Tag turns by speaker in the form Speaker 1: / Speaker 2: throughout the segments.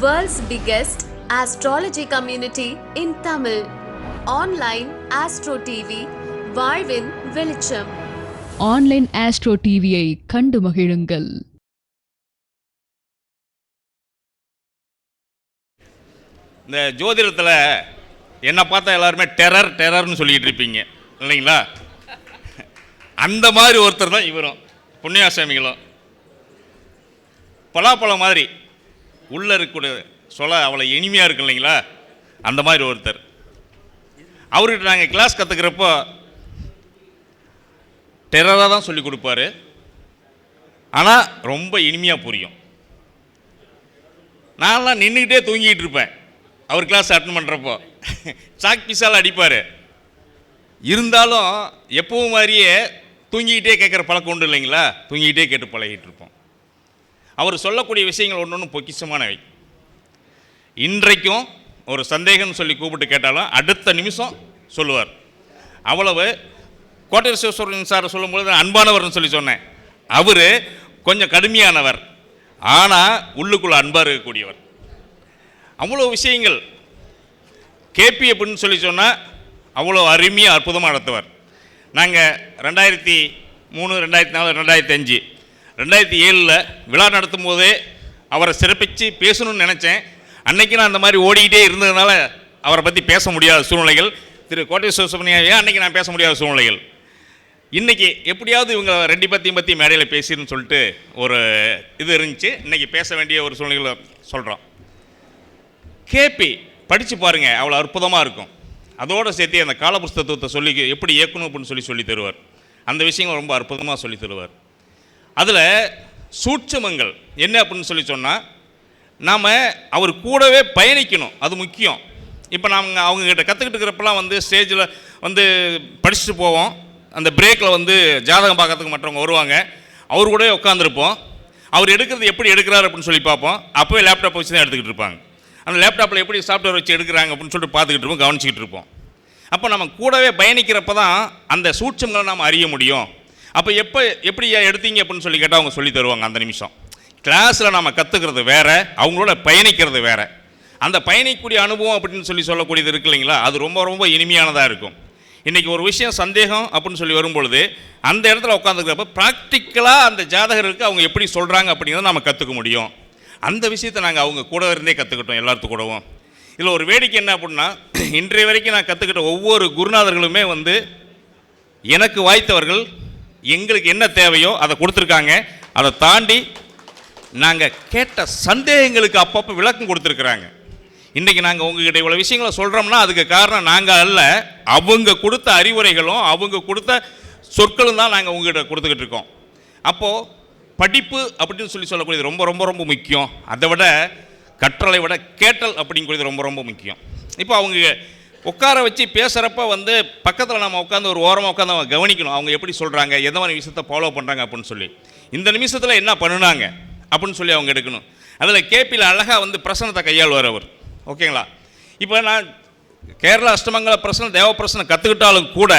Speaker 1: World's biggest astrology community in Tamil. Online Astro TV, வாழ்வின் வெளிச்சம்.
Speaker 2: Online astro டிவியை கண்டு மகிழுங்கள்.
Speaker 3: இந்த ஜோதிடத்தில் என்னை பார்த்தா எல்லாருமே டெரர்னு சொல்லிக்கிட்டு இருப்பீங்க இல்லைங்களா? அந்த மாதிரி ஒருத்தர் தான் இவரும், புண்ணியாசாமிகளும். பலாப்பழம் மாதிரி உள்ளே இருக்கக்கூடிய சொல்ல அவ்வளோ இனிமையாக இருக்கு இல்லைங்களா? அந்த மாதிரி ஒருத்தர். அவர்கிட்ட நாங்கள் கிளாஸ் கற்றுக்கிறப்போ டெரராக தான் சொல்லி கொடுப்பாரு, ஆனால் ரொம்ப இனிமையாக புரியும். நான்லாம் நின்றுக்கிட்டே தூங்கிக்கிட்டு இருப்பேன் அவர் கிளாஸ் அட்டன் பண்ணுறப்போ. சாக் பீஸால் அடிப்பார், இருந்தாலும் எப்பவும் மாதிரியே தூங்கிக்கிட்டே கேட்குற பழக்கம் உண்டு இல்லைங்களா? தூங்கிக்கிட்டே கேட்டு பழகிட்டு இருப்போம். அவர் சொல்லக்கூடிய விஷயங்கள் ஒன்று ஒன்று பொக்கிஷமானவை. இன்றைக்கும் ஒரு சந்தேகம்னு சொல்லி கூப்பிட்டு கேட்டாலும் அடுத்த நிமிஷம் சொல்லுவார். அவ்வளவு. கோட்டை சிவசுவரன் சார் சொல்லும்போது அன்பானவர்னு சொல்லி சொன்னேன். அவர் கொஞ்சம் கடுமையானவர், ஆனால் உள்ளுக்குள்ளே அன்பாக இருக்கக்கூடியவர். அவ்வளோ விஷயங்கள். கேபி அப்படின்னு சொல்லி சொன்னால் அவ்வளோ அருமையாக அற்புதமாக நடத்துவார். நாங்கள் 2003, 2004, 2005, 2007 விழா நடத்தும் போதே அவரை சிறப்பித்து பேசணும்னு நினச்சேன். அன்றைக்கி நான் அந்த மாதிரி ஓடிக்கிட்டே இருந்ததுனால அவரை பற்றி பேச முடியாத சூழ்நிலைகள். திரு கோட்டை சிவசுப்ரமணியாவே அன்றைக்கி நான் பேச முடியாத சூழ்நிலைகள். இன்றைக்கி எப்படியாவது இவங்க ரெண்டு பற்றி மேடையில் பேசின்னு சொல்லிட்டு ஒரு இது இருந்துச்சு. இன்றைக்கி பேச வேண்டிய ஒரு சூழ்நிலைகளை சொல்கிறோம். கேபி படித்து பாருங்கள், அவ்வளோ அற்புதமாக இருக்கும். அதோடு சேர்த்து அந்த காலபுஸ்தகத்தை சொல்லி எப்படி இயக்கணும் அப்படின்னு சொல்லி தருவார். அந்த விஷயங்கள் ரொம்ப அற்புதமாக சொல்லி தருவார். அதில் சூட்சமங்கள் என்ன அப்படின்னு சொல்லி சொன்னால், நாம் அவர் கூடவே பயணிக்கணும், அது முக்கியம். இப்போ நாங்கள் அவங்கக்கிட்ட கற்றுக்கிட்டு இருக்கிறப்பெல்லாம் ஸ்டேஜில் படிச்சுட்டு போவோம். அந்த பிரேக்கில் ஜாதகம் பார்க்கறதுக்கு மற்றவங்க வருவாங்க, அவர் கூடவே உட்காந்துருப்போம். அவர் எடுக்கிறது எப்படி எடுக்கிறார் அப்படின்னு சொல்லி பார்ப்போம். அப்போவே லேப்டாப் வச்சு தான் எடுத்துக்கிட்டு இருப்பாங்க. அந்த லேப்டாப்பில் எப்படி சாஃப்ட்வேர் வச்சு எடுக்கிறாங்க அப்படின்னு சொல்லிட்டு பார்த்துக்கிட்டு இருப்போம், கவனிச்சிக்கிட்டு இருப்போம். அப்போ நம்ம கூடவே பயணிக்கிறப்ப தான் அந்த சூட்சங்களை நாம் அறிய முடியும். அப்போ எப்படி எடுத்தீங்க அப்படின்னு சொல்லி கேட்டால் அவங்க சொல்லி தருவாங்க. அந்த நிமிஷம் கிளாஸில் நம்ம கற்றுக்கிறது வேறு, அவங்களோட பயணிக்கிறது வேறு. அந்த பயணிக்கக்கூடிய அனுபவம் அப்படின்னு சொல்லக்கூடியது இருக்கு இல்லைங்களா? அது ரொம்ப ரொம்ப இனிமையானதாக இருக்கும். இன்றைக்கி ஒரு விஷயம் சந்தேகம் அப்படின்னு சொல்லி வரும்பொழுது அந்த இடத்துல உட்காந்துக்கிறப்ப ப்ராக்டிக்கலாக அந்த ஜாதகருக்கு அவங்க எப்படி சொல்கிறாங்க அப்படிங்கிறத நம்ம கற்றுக்க முடியும். அந்த விஷயத்தை நாங்கள் அவங்க கூட இருந்தே கற்றுக்கிட்டோம், எல்லாத்துக்கும் கூடவும். இதில் ஒரு வேடிக்கை என்ன அப்படின்னா, இன்றைய வரைக்கும் நான் கற்றுக்கிட்ட ஒவ்வொரு குருநாதர்களுமே எனக்கு வாய்த்தவர்கள். எங்களுக்கு என்ன தேவையோ அதை கொடுத்துருக்காங்க. அதை தாண்டி நாங்கள் கேட்ட சந்தேகங்களுக்கு அப்பப்போ விளக்கம் கொடுத்துருக்குறாங்க. இன்றைக்கி நாங்கள் உங்ககிட்ட இவ்வளோ விஷயங்களை சொல்கிறோம்னா அதுக்கு காரணம் நாங்கள் அல்ல, அவங்க கொடுத்த அறிவுரைகளும் அவங்க கொடுத்த சொற்களும் தான் நாங்கள் உங்ககிட்ட கொடுத்துக்கிட்டு இருக்கோம். அப்போது படிப்பு அப்படின்னு சொல்லக்கூடியது ரொம்ப ரொம்ப ரொம்ப முக்கியம். அதை விட கற்றலை விட கேட்டல் அப்படிங்கிறது ரொம்ப ரொம்ப முக்கியம். இப்போ அவங்க உட்கார வச்சு பேசுகிறப்ப பக்கத்தில் நம்ம உட்காந்து ஒரு ஓரமாக உட்காந்து அவங்க கவனிக்கணும், அவங்க எப்படி சொல்கிறாங்க, எந்த மாதிரி விஷயத்தை ஃபாலோ பண்ணுறாங்க அப்படின்னு சொல்லி. இந்த நிமிஷத்தில் என்ன பண்ணினாங்க அப்படின்னு சொல்லி அவங்க எடுக்கணும். அதில் கேபியில் அழகாக பிரசனத்தை கையாளுவார் அவர். ஓகேங்களா? இப்போ நான் கேரளா அஷ்டமங்கல பிரசனம், தேவ பிரசனம் கற்றுக்கிட்டாலும் கூட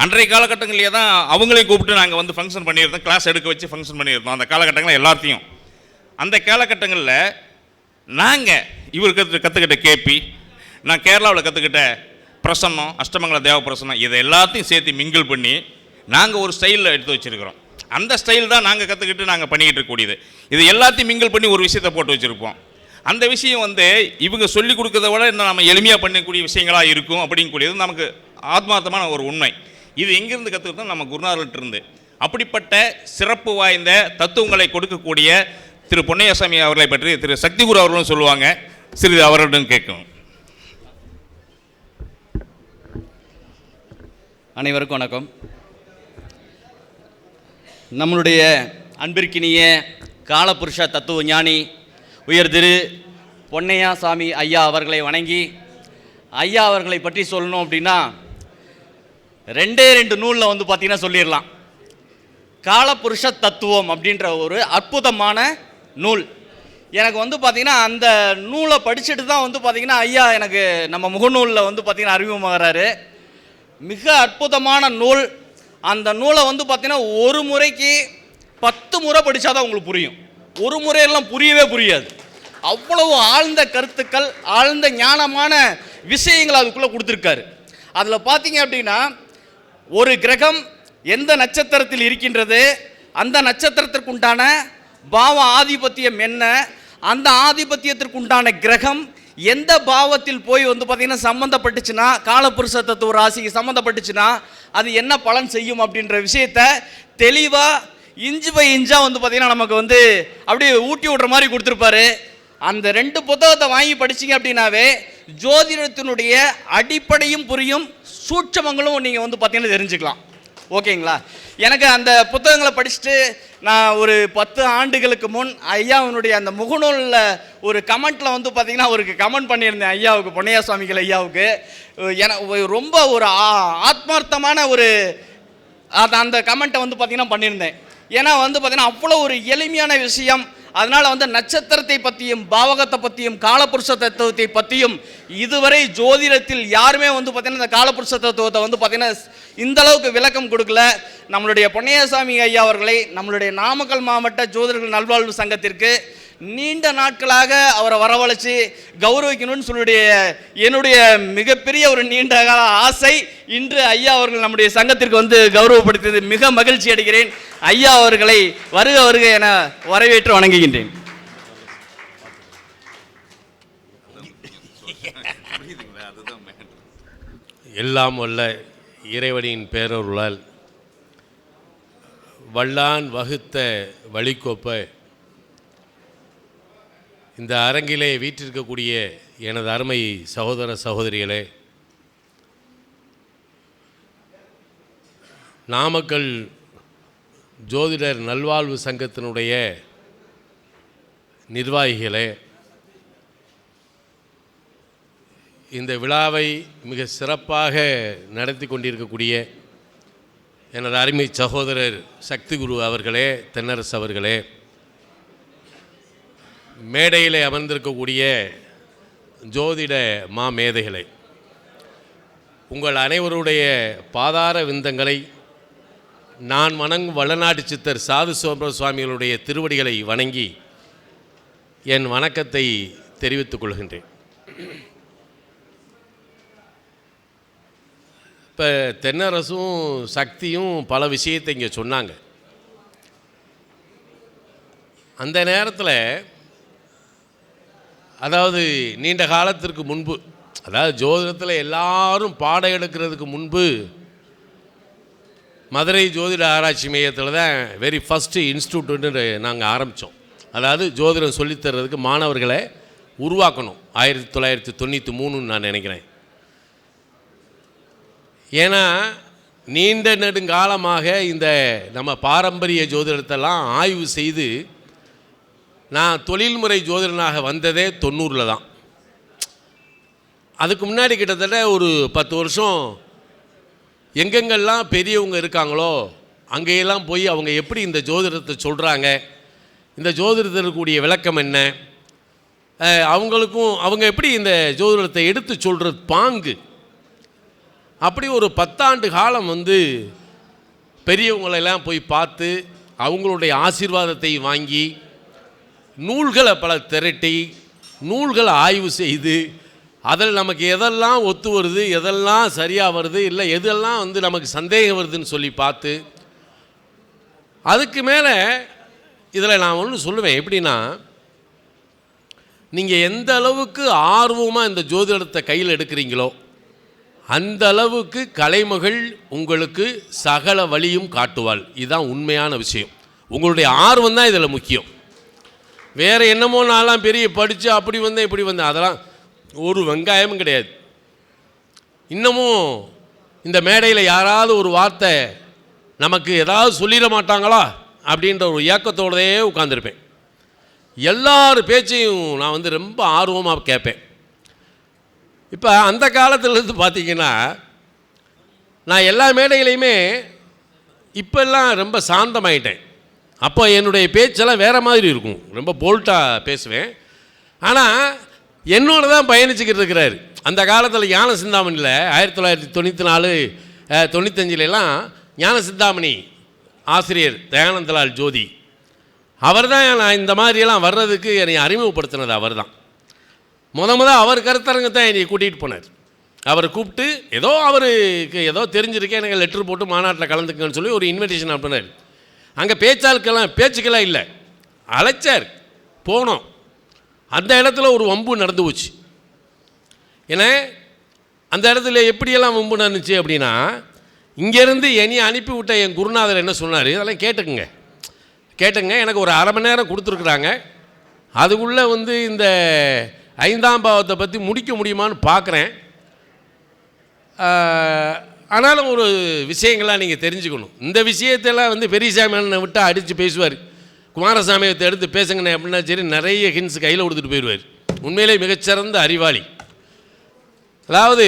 Speaker 3: அன்றைய காலகட்டங்களிலே தான் அவங்களையும் கூப்பிட்டு நாங்கள் ஃபங்க்ஷன் பண்ணியிருந்தோம், கிளாஸ் எடுக்க வச்சு ஃபங்க்ஷன் பண்ணியிருந்தோம். அந்த காலகட்டங்களில் எல்லாத்தையும் அந்த காலகட்டங்களில் நாங்கள் இவருக்கு கற்றுக்கிட்ட கேபி, நான் கேரளாவில் கற்றுக்கிட்ட பிரசன்னம், அஷ்டமங்கல தேவ பிரசன்னம், இதை எல்லாத்தையும் சேர்த்து மிங்கிள் பண்ணி நாங்கள் ஒரு ஸ்டைலில் எடுத்து வச்சுருக்கிறோம். அந்த ஸ்டைல் தான் நாங்கள் கற்றுக்கிட்டு நாங்கள் பண்ணிக்கிட்டு இருக்கக்கூடியது. இது எல்லாத்தையும் மிங்கிள் பண்ணி ஒரு விஷயத்தை போட்டு வச்சுருப்போம். அந்த விஷயம் இவங்க சொல்லிக் கொடுக்கறத விட இன்னும் நம்ம எளிமையாக பண்ணக்கூடிய விஷயங்களாக இருக்கும் அப்படிங்கக்கூடியது நமக்கு ஆத்மார்த்தமான ஒரு உண்மை. இது எங்கேருந்து கற்றுக்கிட்டோம்? நம்ம குருநாதர்கிட்டருந்து. அப்படிப்பட்ட சிறப்பு வாய்ந்த தத்துவங்களை கொடுக்கக்கூடிய திரு பொன்னையாசாமி அவர்களை பற்றி திரு சக்திகுரு அவர்களும் சொல்லுவாங்க. சிறிது அவர்களிடம் கேட்கணும்.
Speaker 4: அனைவருக்கும் வணக்கம். நம்மளுடைய அன்பிற்கினிய காலபுருஷ தத்துவ ஞானி உயர் திரு பொன்னையாசாமி ஐயா அவர்களை வணங்கி, ஐயா அவர்களை பற்றி சொல்லணும் அப்படின்னா 2 நூலில் பார்த்திங்கன்னா சொல்லிடலாம். காலபுருஷ தத்துவம் அப்படின்ற ஒரு அற்புதமான நூல். எனக்கு பார்த்திங்கன்னா அந்த நூலை படிச்சுட்டு தான் பார்த்திங்கன்னா ஐயா எனக்கு நம்ம முகநூலில் பார்த்திங்கன்னா அறிமுகமாகறாரு. மிக அற்புதமான நூல். அந்த நூலை பார்த்திங்கன்னா ஒரு முறைக்கு 10 முறை படித்தா தான் உங்களுக்கு புரியும். ஒரு முறையெல்லாம் புரியவே புரியாது. அவ்வளவு ஆழ்ந்த கருத்துக்கள், ஆழ்ந்த ஞானமான விஷயங்கள் அதுக்குள்ளே கொடுத்துருக்காரு. அதில் பார்த்தீங்க அப்படின்னா, ஒரு கிரகம் எந்த நட்சத்திரத்தில் இருக்கின்றது, அந்த நட்சத்திரத்திற்கு உண்டான பாவ ஆதிபத்தியம் என்ன, அந்த ஆதிபத்தியத்திற்கு உண்டான கிரகம் எந்த பாவத்தில் போய் பார்த்தீங்கன்னா சம்மந்தப்பட்டுச்சுன்னா, காலபுருஷ தத்துவ ராசிக்கு சம்மந்தப்பட்டுச்சுன்னா அது என்ன பலன் செய்யும் அப்படின்ற விஷயத்த தெளிவாக இன்ச்சு பை இன்ச்சாக பார்த்தீங்கன்னா நமக்கு அப்படியே ஊட்டி விடுற மாதிரி கொடுத்துருப்பாரு. அந்த 2 புத்தகத்தை வாங்கி படிச்சிங்க அப்படின்னாவே ஜோதிடத்தினுடைய அடிப்படையும் புரியும், சூட்சமங்களும் நீங்கள் பார்த்தீங்கன்னா தெரிஞ்சுக்கலாம். ஓகேங்களா? எனக்கு அந்த புத்தகங்களை படிச்சுட்டு நான் ஒரு 10 ஆண்டுகளுக்கு முன் ஐயாவினுடைய அந்த முகநூலில் ஒரு கமெண்ட்டில் பார்த்தீங்கன்னா அவருக்கு கமெண்ட் பண்ணியிருந்தேன் ஐயாவுக்கு, பொன்னையா சுவாமிகள் ஐயாவுக்கு. எனக்கு ரொம்ப ஒரு ஆத்மார்த்தமான ஒரு அந்த கமெண்ட்டை பார்த்தீங்கன்னா பண்ணியிருந்தேன். ஏன்னா பார்த்தீங்கன்னா அவ்வளோ ஒரு எளிமையான விஷயம். அதனால் நட்சத்திரத்தை பற்றியும் பாவகத்தை பற்றியும் காலபுருஷ தத்துவத்தை பற்றியும் இதுவரை ஜோதிடத்தில் யாருமே பார்த்தீங்கன்னா இந்த காலபுருஷ தத்துவத்தை பார்த்தீங்கன்னா இந்த அளவுக்கு விளக்கம் கொடுக்கல. நம்மளுடைய பொன்னையாசாமி ஐயா அவர்களை நம்மளுடைய நாமக்கல் மாவட்ட ஜோதிடர்கள் நல்வாழ்வு சங்கத்திற்கு நீண்ட நாட்களாக அவரை வரவழைச்சு கௌரவிக்கணும்னு என்னுடைய மிகப்பெரிய ஒரு நீண்ட கால ஆசை. இன்று ஐயா அவர்கள் நம்முடைய சங்கத்திற்கு கௌரவப்படுத்தியது மிக மகிழ்ச்சி அடைகிறேன். ஐயா அவர்களை வருக வருக என வரவேற்று வணங்குகின்றேன்.
Speaker 5: எல்லாம் வல்ல இறைவனின் பேரருளால் வல்லான் வகுத்த வழிகோப்ப இந்த அரங்கிலே வீற்றிருக்கக்கூடிய எனது அருமை சகோதர சகோதரிகளே, நாமக்கல் ஜோதிடர் நல்வாழ்வு சங்கத்தினுடைய நிர்வாகிகளே, இந்த விழாவை மிக சிறப்பாக நடத்தி கொண்டிருக்கக்கூடிய எனது அருமை சகோதரர் சக்தி குரு அவர்களே, தென்னரசு அவர்களே, மேடையிலே அமர்ந்திருக்கக்கூடிய ஜோதிட மாமேதைகளை, உங்கள் அனைவருடைய பாதார விந்தங்களை நான் வணங்கும் வளநாட்டு சித்தர் சாது சோம்பர சுவாமிகளுடைய திருவடிகளை வணங்கி என் வணக்கத்தை தெரிவித்துக் கொள்கின்றேன். இப்போ தென்னரசும் சக்தியும் பல விஷயத்தை இங்கே சொன்னாங்க. அந்த நேரத்தில் அதாவது நீண்ட காலத்திற்கு முன்பு, அதாவது ஜோதிடத்தில் எல்லாரும் பாடம் எடுக்கிறதுக்கு முன்பு மதுரை ஜோதிட ஆராய்ச்சி மையத்தில் தான் வெரி ஃபஸ்ட்டு இன்ஸ்டியூட்டுன்னு நாங்கள் ஆரம்பித்தோம். அதாவது ஜோதிடம் சொல்லித்தர்றதுக்கு மாணவர்களை உருவாக்கணும். 1993 நான் நினைக்கிறேன். ஏன்னா நீண்ட நெடுங்காலமாக இந்த நம்ம பாரம்பரிய ஜோதிடத்தெல்லாம் ஆய்வு செய்து நான் தொழில்முறை ஜோதிடனாக வந்ததே 90 தான். அதுக்கு முன்னாடி கிட்டத்தட்ட ஒரு 10 வருஷம் எங்கெங்கெல்லாம் பெரியவங்க இருக்காங்களோ அங்கேயெல்லாம் போய் அவங்க எப்படி இந்த ஜோதிடத்தை சொல்கிறாங்க, இந்த ஜோதிடத்திற்குரிய விளக்கம் என்ன, அவங்க எப்படி இந்த ஜோதிடத்தை எடுத்து சொல்கிறது பாங்கு, அப்படி ஒரு 10 ஆண்டு காலம் பெரியவங்களெல்லாம் போய் பார்த்து அவங்களுடைய ஆசீர்வாதத்தை வாங்கி நூல்களை பல திரட்டி நூல்களை ஆய்வு செய்து அதில் நமக்கு எதெல்லாம் ஒத்து வருது, எதெல்லாம் சரியாக வருது, இல்லை எதெல்லாம் நமக்கு சந்தேகம் வருதுன்னு சொல்லி பார்த்து அதுக்கு மேலே இதில் நான் ஒன்று சொல்லுவேன். எப்படின்னா, நீங்கள் எந்த அளவுக்கு ஆர்வமாக இந்த ஜோதிடத்தை கையில் எடுக்கிறீங்களோ அந்த அளவுக்கு கலைமகள் உங்களுக்கு சகல வழியும் காட்டுவாள். இதுதான் உண்மையான விஷயம். உங்களுடைய ஆர்வம் தான் இதில் முக்கியம். வேறு என்னமோ நான்லாம் பெரிய படித்து அப்படி வந்தேன் இப்படி வந்தேன், அதெல்லாம் ஒரு வெங்காயமும் கிடையாது. இன்னமும் இந்த மேடையில் யாராவது ஒரு வார்த்தை நமக்கு ஏதாவது சொல்லிட மாட்டாங்களா அப்படின்ற ஒரு ஏக்கத்தோடவே உட்காந்துருப்பேன். எல்லார் பேச்சையும் நான் ரொம்ப ஆர்வமாக கேட்பேன். இப்போ அந்த காலத்துலேருந்து பார்த்திங்கன்னா நான் எல்லா மேடைகளையுமே இப்போல்லாம் ரொம்ப சாந்தமாயிட்டேன். அப்போ என்னுடைய பேச்செல்லாம் வேறு மாதிரி இருக்கும், ரொம்ப போல்ட்டாக பேசுவேன். ஆனால் என்னோட தான் பயணிச்சுக்கிட்டு இருக்கிறாரு. அந்த காலத்தில் ஞான சிந்தாமணியில் 1994 95 ஞான சிந்தாமணி ஆசிரியர் தயானந்தலால் ஜோதி அவர் தான் நான் இந்த மாதிரியெல்லாம் வர்றதுக்கு என்னை அறிமுகப்படுத்தினது அவர் தான். அவர் கருத்தரங்கத்தான் என்னை கூட்டிகிட்டு போனார். அவரை கூப்பிட்டு ஏதோ அவருக்கு ஏதோ தெரிஞ்சிருக்கேன், எனக்கு லெட்ரு போட்டு மாநாட்டில் கலந்துக்கன்னு சொல்லி ஒரு இன்விடேஷன் அனுப்பினார். அங்கே பேச்சுக்கெல்லாம் இல்லை, அழைச்சார், போனோம். அந்த இடத்துல ஒரு வம்பு நடந்து போச்சு. ஏன்னா அந்த இடத்துல எப்படியெல்லாம் வம்பு நடந்துச்சு அப்படின்னா, இங்கேருந்து என்னை அனுப்பிவிட்ட என் குருநாதர் என்ன சொன்னார், அதெல்லாம் கேட்டுக்குங்க. எனக்கு ஒரு அரை மணி நேரம் கொடுத்துருக்குறாங்க. அதுக்குள்ளே இந்த 5ஆம் பாவத்தை பற்றி முடிக்க முடியுமான்னு பார்க்குறேன். ஆனாலும் ஒரு விஷயங்கள்லாம் நீங்கள் தெரிஞ்சுக்கணும். இந்த விஷயத்தெல்லாம் பெரியசாமி விட்டால் அடித்து பேசுவார். குமாரசாமியத்தை எடுத்து பேசுங்கண்ணே அப்படின்னா சரி, நிறைய ஹின்ஸ் கையில் கொடுத்துட்டு போயிடுவார். உண்மையிலே மிகச்சிறந்த அறிவாளி. அதாவது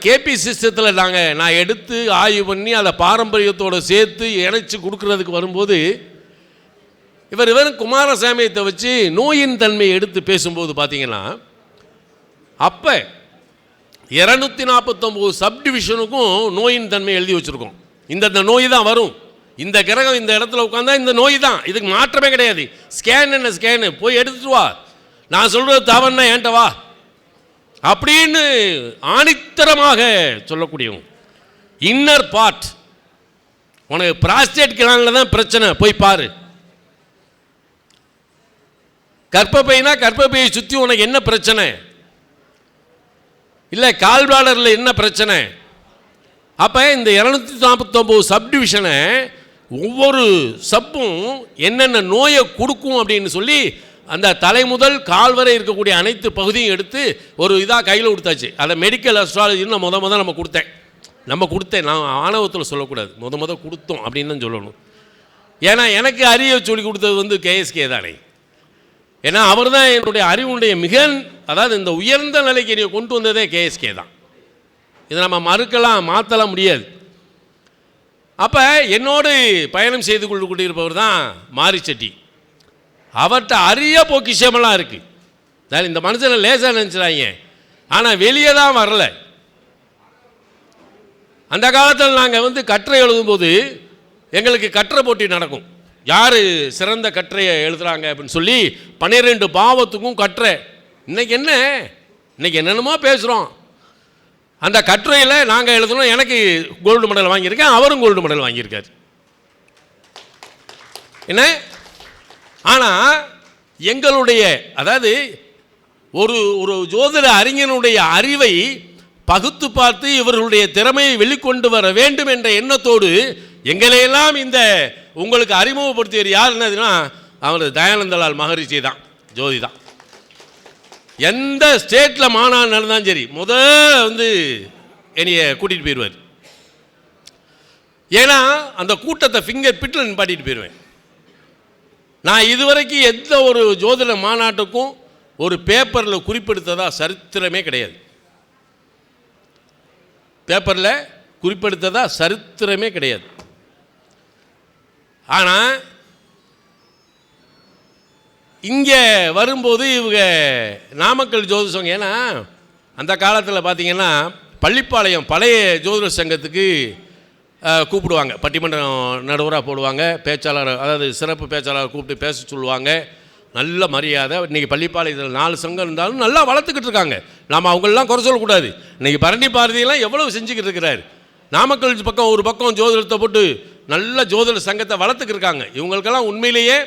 Speaker 5: கேபி சிஸ்டத்தில் நான் எடுத்து ஆய்வு பண்ணி அதை பாரம்பரியத்தோடு சேர்த்து இணைச்சி கொடுக்குறதுக்கு வரும்போது இவர் வெறும் குமாரசாமியத்தை வச்சு நோயின் தன்மையை எடுத்து பேசும்போது பார்த்தீங்கன்னா, அப்போ 249 சப்டிவிஷனுக்கும் நோயின் தன்மை எழுதி வச்சுருக்கோம். இந்த நோய் தான் வரும், இந்த கிரகம் இந்த இடத்துல உட்காந்தா இந்த நோய் தான், இதுக்கு மாற்றமே கிடையாது. ஸ்கேன் என்ன ஸ்கேனு, போய் எடுத்துட்டு வா, நான் சொல்கிறது தவறுனா ஏன்ட்ட வா அப்படின்னு ஆணித்தரமாக சொல்லக்கூடியவங்க. இன்னர் பார்ட், உனக்கு பிராஸ்டேட் கிளாண்டில் தான் பிரச்சனை, போய் பாரு. கர்ப்பப்பைனா கர்ப்பப்பையை சுற்றி உனக்கு என்ன பிரச்சனை, இல்லை கால் பிளாடரில் என்ன பிரச்சனை. அப்போ இந்த 249 சப்டிவிஷனை ஒவ்வொரு சப்பும் என்னென்ன நோயை கொடுக்கும் அப்படின்னு சொல்லி அந்த தலை முதல் கால் வரை இருக்கக்கூடிய அனைத்து பகுதியும் எடுத்து ஒரு இதாக கையில் கொடுத்தாச்சு. அதை மெடிக்கல் அஸ்ட்ராலஜின்னு நான் நம்ம கொடுத்தேன். நான் ஆணவத்தில் சொல்லக்கூடாது, கொடுத்தோம் அப்படின்னு தான் சொல்லணும். ஏன்னா எனக்கு அறிவை சொல்லி கொடுத்தது கேஎஸ்கே தானே. ஏன்னா அவர் தான் என்னுடைய அறிவுடைய இந்த உயர்ந்த நிலைக்கு என்னை கொண்டு வந்ததே கேஎஸ்கே தான். இதை நம்ம மாற்றலாம் முடியாது. அப்போ என்னோடு பயணம் செய்து கொண்டிருப்பவர் தான் மாரிச்செட்டி. அவர்கிட்ட அரிய பொக்கிஷமெல்லாம் இருக்குது. இந்த மனுஷனை லேசாக நினச்சிடாங்க, ஆனால் வெளியே தான் வரல. அந்த காலத்தில் நாங்கள் கட்டுரை எழுதும்போது எங்களுக்கு கட்டுரை போட்டி நடக்கும். யார் சிறந்த கட்டுரையை எழுதுகிறாங்க அப்படின்னு சொல்லி 12 பாவத்துக்கும் கட்டுரை. இன்றைக்கி என்னென்னமோ பேசுகிறோம். அந்த கட்டுரையில் நாங்கள் எழுதணும். எனக்கு கோல்டு மெடல் வாங்கியிருக்கேன், அவரும் கோல்டு மெடல் வாங்கியிருக்கார். என்ன ஆனால் எங்களுடைய ஒரு ஜோதிட அறிஞனுடைய அறிவை பகுத்து பார்த்து இவர்களுடைய திறமையை வெளிக்கொண்டு வர வேண்டும் என்ற எண்ணத்தோடு எங்களையெல்லாம் இந்த உங்களுக்கு அறிமுகப்படுத்தியவர் யார் என்னதுன்னா, அவர் தயானந்தலால் மகரிஷி தான், ஜோதி தான். எந்த ஸ்டேட்டில் மாநாடு நடந்தாலும் சரி என்னைய கூட்டிகிட்டு போயிடுவார். ஏன்னா அந்த கூட்டத்தை ஃபிங்கர் பிட்டில் நிப்பாட்டிட்டு போயிடுவேன். நான் இதுவரைக்கும் எந்த ஒரு ஜோதிட மாநாட்டுக்கும் ஒரு பேப்பரில் குறிப்பெடுத்ததா சரித்திரமே கிடையாது. ஆனால் இங்கே வரும்போது இவங்க நாமக்கல் ஜோதிஷம், ஏன்னா அந்த காலத்தில் பார்த்தீங்கன்னா பள்ளிப்பாளையம் பழைய ஜோதிட சங்கத்துக்கு கூப்பிடுவாங்க, பட்டிமன்றம் நடுவராக போடுவாங்க, பேச்சாளர் சிறப்பு பேச்சாளர் கூப்பிட்டு பேச சொல்லுவாங்க. நல்ல மரியாதை. இன்றைக்கி பள்ளிப்பாளையத்தில் 4 சங்கம் இருந்தாலும் நல்லா வளர்த்துக்கிட்டு இருக்காங்க. நாம் அவங்களெலாம் குறை சொல்லக்கூடாது. இன்றைக்கி பரணி பாரதியெல்லாம் எவ்வளவு செஞ்சுக்கிட்டு இருக்கிறார். நாமக்கல் பக்கம் ஒரு பக்கம் ஜோதிடத்தை போட்டு நல்ல ஜோதிட சங்கத்தை வளர்த்துக்கிருக்காங்க. இவங்களுக்கெல்லாம் உண்மையிலேயே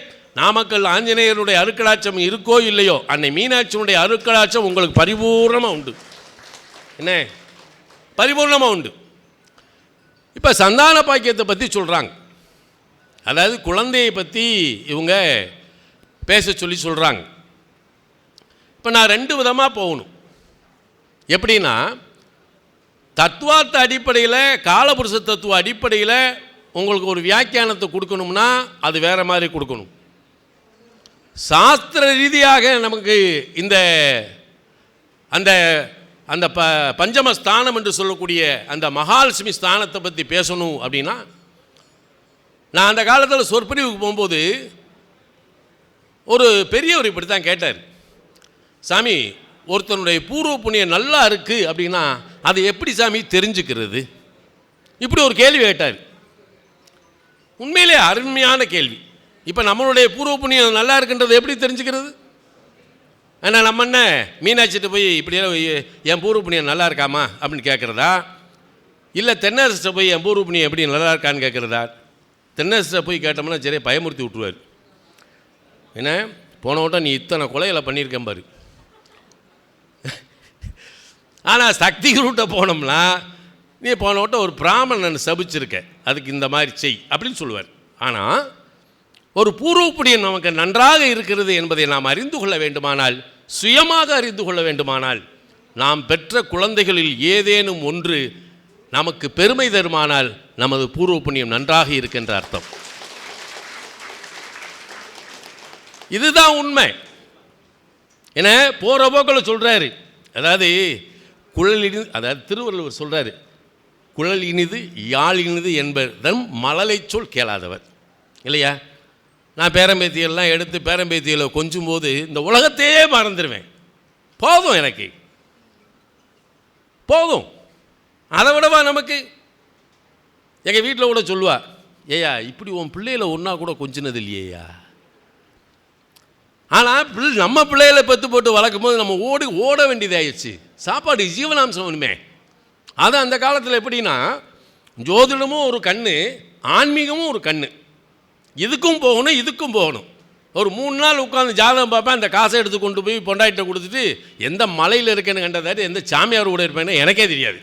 Speaker 5: நாமக்கல் ஆஞ்சநேயருடைய அருக்கடாட்சம் இருக்கோ இல்லையோ, அன்னை மீனாட்சியினுடைய அருக்கடாட்சம் உங்களுக்கு பரிபூர்ணமாக உண்டு. என்ன பரிபூர்ணமாக உண்டு. இப்போ சந்தான பாக்கியத்தை பற்றி சொல்கிறாங்க. குழந்தையை பற்றி இவங்க பேச சொல்லி சொல்கிறாங்க. இப்போ நான் 2 விதமாக போகணும். எப்படின்னா, தத்துவார்த்த அடிப்படையில் காலபுருஷ தத்துவ அடிப்படையில் உங்களுக்கு ஒரு வியாக்கியானத்தை கொடுக்கணும்னா அது வேறு மாதிரி கொடுக்கணும். சாஸ்திர ரீதியாக நமக்கு இந்த அந்த அந்த பஞ்சமஸ்தானம் என்று சொல்லக்கூடிய அந்த மகாலட்சுமி ஸ்தானத்தை பற்றி பேசணும் அப்படின்னா, நான் அந்த காலத்தில் சொற்பொழிவுக்கு போகும்போது ஒரு பெரியவர் இப்படி தான் கேட்டார், சாமி ஒருத்தனுடைய பூர்வ புண்ணியம் நல்லா இருக்குது அப்படின்னா அது எப்படி சாமி தெரிஞ்சுக்கிறது? இப்படி ஒரு கேள்வி கேட்டார். உண்மையிலே அருமையான கேள்வி. இப்போ நம்மளுடைய பூர்வ புண்ணியம் நல்லா இருக்குன்றது எப்படி தெரிஞ்சுக்கிறது? ஆனால் நம்ம என்ன மீனாட்சிட்டு போய் இப்படியெல்லாம் என் பூர்வ புண்ணியம் நல்லா இருக்காமா அப்படின்னு கேட்குறதா, இல்லை தென்னரசிட்ட போய் என் பூர்வ புண்ணியம் எப்படி நல்லா இருக்கான்னு கேட்குறதா? தென்னரசிட்ட போய் கேட்டோம்னா சரியா பயமுறுத்தி விட்ருவார். ஏன்னா போன வட்டம் நீ இத்தனை கொலைகளை பண்ணியிருக்கேன் பாரு. ஆனால் சக்தி குருட்ட போனோம்னா நீ போன வட்டம் ஒரு பிராமணன் சபிச்சிருக்க, அதுக்கு இந்த மாதிரி செய் அப்படின்னு சொல்லுவார். ஆனால் ஒரு பூர்வ புண்ணியம் நமக்கு நன்றாக இருக்கிறது என்பதை நாம் அறிந்து கொள்ள வேண்டுமானால், சுயமாக அறிந்து கொள்ள வேண்டுமானால், நாம் பெற்ற குழந்தைகளில் ஏதேனும் ஒன்று நமக்கு பெருமை தருமானால் நமது பூர்வ புண்ணியம் நன்றாக இருக்கின்ற அர்த்தம். இதுதான் உண்மை. என போகிற போக்கில் சொல்கிறாரு, அதாவது குழல் இனிது, அதாவது திருவள்ளுவர் சொல்கிறாரு, குழல் இனிது யாழ் இனிது என்பதன் மழலை சொல் கேளாதவர் இல்லையா? நான் பேரம்பேத்தியெல்லாம் எடுத்து பேரம்பேத்தியில் கொஞ்சும் போது இந்த உலகத்தையே மறந்துடுவேன். போதும், எனக்கு போதும். அதை விடவா நமக்கு? எங்கள் வீட்டில் கூட சொல்லுவா, ஏயா இப்படி உன் பிள்ளைகளை ஒன்றா கூட கொஞ்சினது இல்லையா? ஆனால் நம்ம பிள்ளைகளை பெற்று போட்டு வளர்க்கும் போது நம்ம ஓட வேண்டியதாகிடுச்சு. சாப்பாடு ஜீவனாம்சம் ஒன்றுமே. அது அந்த காலத்தில் எப்படின்னா, ஜோதிடமும் ஒரு கண்ணு, ஆன்மீகமும் ஒரு கண்ணு. இதுக்கும் போகணும் இதுக்கும் போகணும். ஒரு 3 நாள் உட்காந்து ஜாதகம் பார்ப்பேன், அந்த காசை எடுத்து கொண்டு போய் பொண்டாயிட்ட கொடுத்துட்டு எந்த மலையில் இருக்கேன்னு கண்டதாட்டு எந்த சாமியார் கூட இருப்பேன்னு எனக்கே தெரியாது.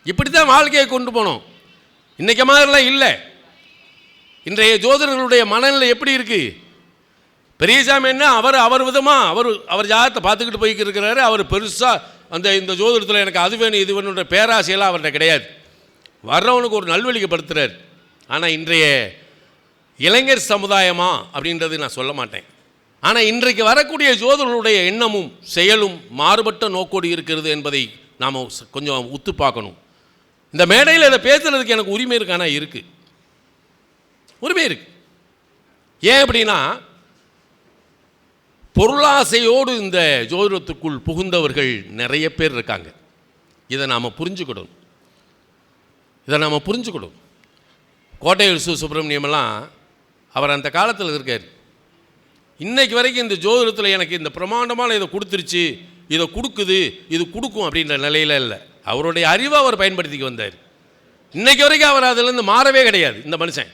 Speaker 5: இப்படி தான் வாழ்க்கையை கொண்டு போனோம். இன்றைக்கி மாதிரிலாம் இல்லை. இன்றைய ஜோதிடர்களுடைய மனநிலை எப்படி இருக்குது? பெரியசாமி என்ன அவர் விதமாக அவர் ஜாதகத்தை பார்த்துக்கிட்டு போய்க்கு இருக்கிறாரு. அவர் பெருசாக இந்த ஜோதிடத்தில் எனக்கு அது வேணும் இது வேணுன்ற பேராசையெல்லாம் அவர்கிட்ட கிடையாது. வர்றவனுக்கு ஒரு நல்வழிக்கப்படுத்துகிறார். ஆனால் இன்றைய இளைஞர் சமுதாயமா அப்படின்றது நான் சொல்ல மாட்டேன். ஆனால் இன்றைக்கு வரக்கூடிய ஜோதிடர்களுடைய எண்ணமும் செயலும் மாறுபட்ட நோக்கோடு இருக்கிறது என்பதை நாம் கொஞ்சம் உத்து பார்க்கணும். இந்த மேடையில் இதை பேசுகிறதுக்கு எனக்கு உரிமை இருக்கு. ஆனால் இருக்குது, உரிமை இருக்குது. ஏன் அப்படின்னா, பொருளாசையோடு இந்த ஜோதிடத்துக்குள் புகுந்தவர்கள் நிறைய பேர் இருக்காங்க. இதை நாம் புரிஞ்சுக்கிடணும். கோட்டையூர் சுப்பிரமணியமெல்லாம் அவர் அந்த காலத்தில் இருக்கார். இன்றைக்கு வரைக்கும் இந்த ஜோதிடத்தில் எனக்கு இந்த பிரமாண்டமான இதை கொடுத்துருச்சு, இதை கொடுக்குது, இது கொடுக்கும் அப்படின்ற நிலையில் இல்லை. அவருடைய அறிவை அவர் பயன்படுத்திக்க வந்தார். இன்றைக்கு வரைக்கும் அவர் அதிலேருந்து மாறவே கிடையாது. இந்த மனுஷன்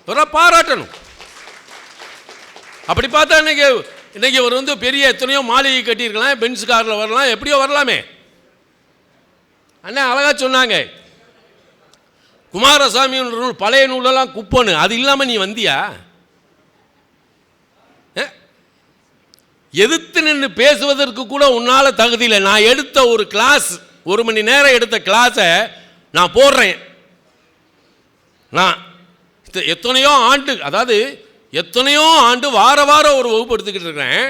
Speaker 5: அவரை பாராட்டணும். அப்படி பார்த்தா இன்றைக்கி அவர் பெரிய எத்தனையோ மாளிகை கட்டியிருக்கலாம், பென்ஸ் காரில் வரலாம், எப்படியோ வரலாமே. அண்ணா அழகாக சொன்னாங்க, குமாரசாமி நூல் பழைய நூலெல்லாம் குப்பன்னு, அது இல்லாமல் நீ வந்தியா? எதிர்த்து நின்று பேசுவதற்கு கூட உன்னால் தகுதி இல்லை. நான் எடுத்த ஒரு கிளாஸ், 1 மணி நேரம் எடுத்த கிளாஸை நான் போடுறேன். நான் எத்தனையோ ஆண்டு, அதாவது எத்தனையோ ஆண்டு வார வாரம் ஒரு வகுப்பு எடுத்துக்கிட்டு இருக்கேன்,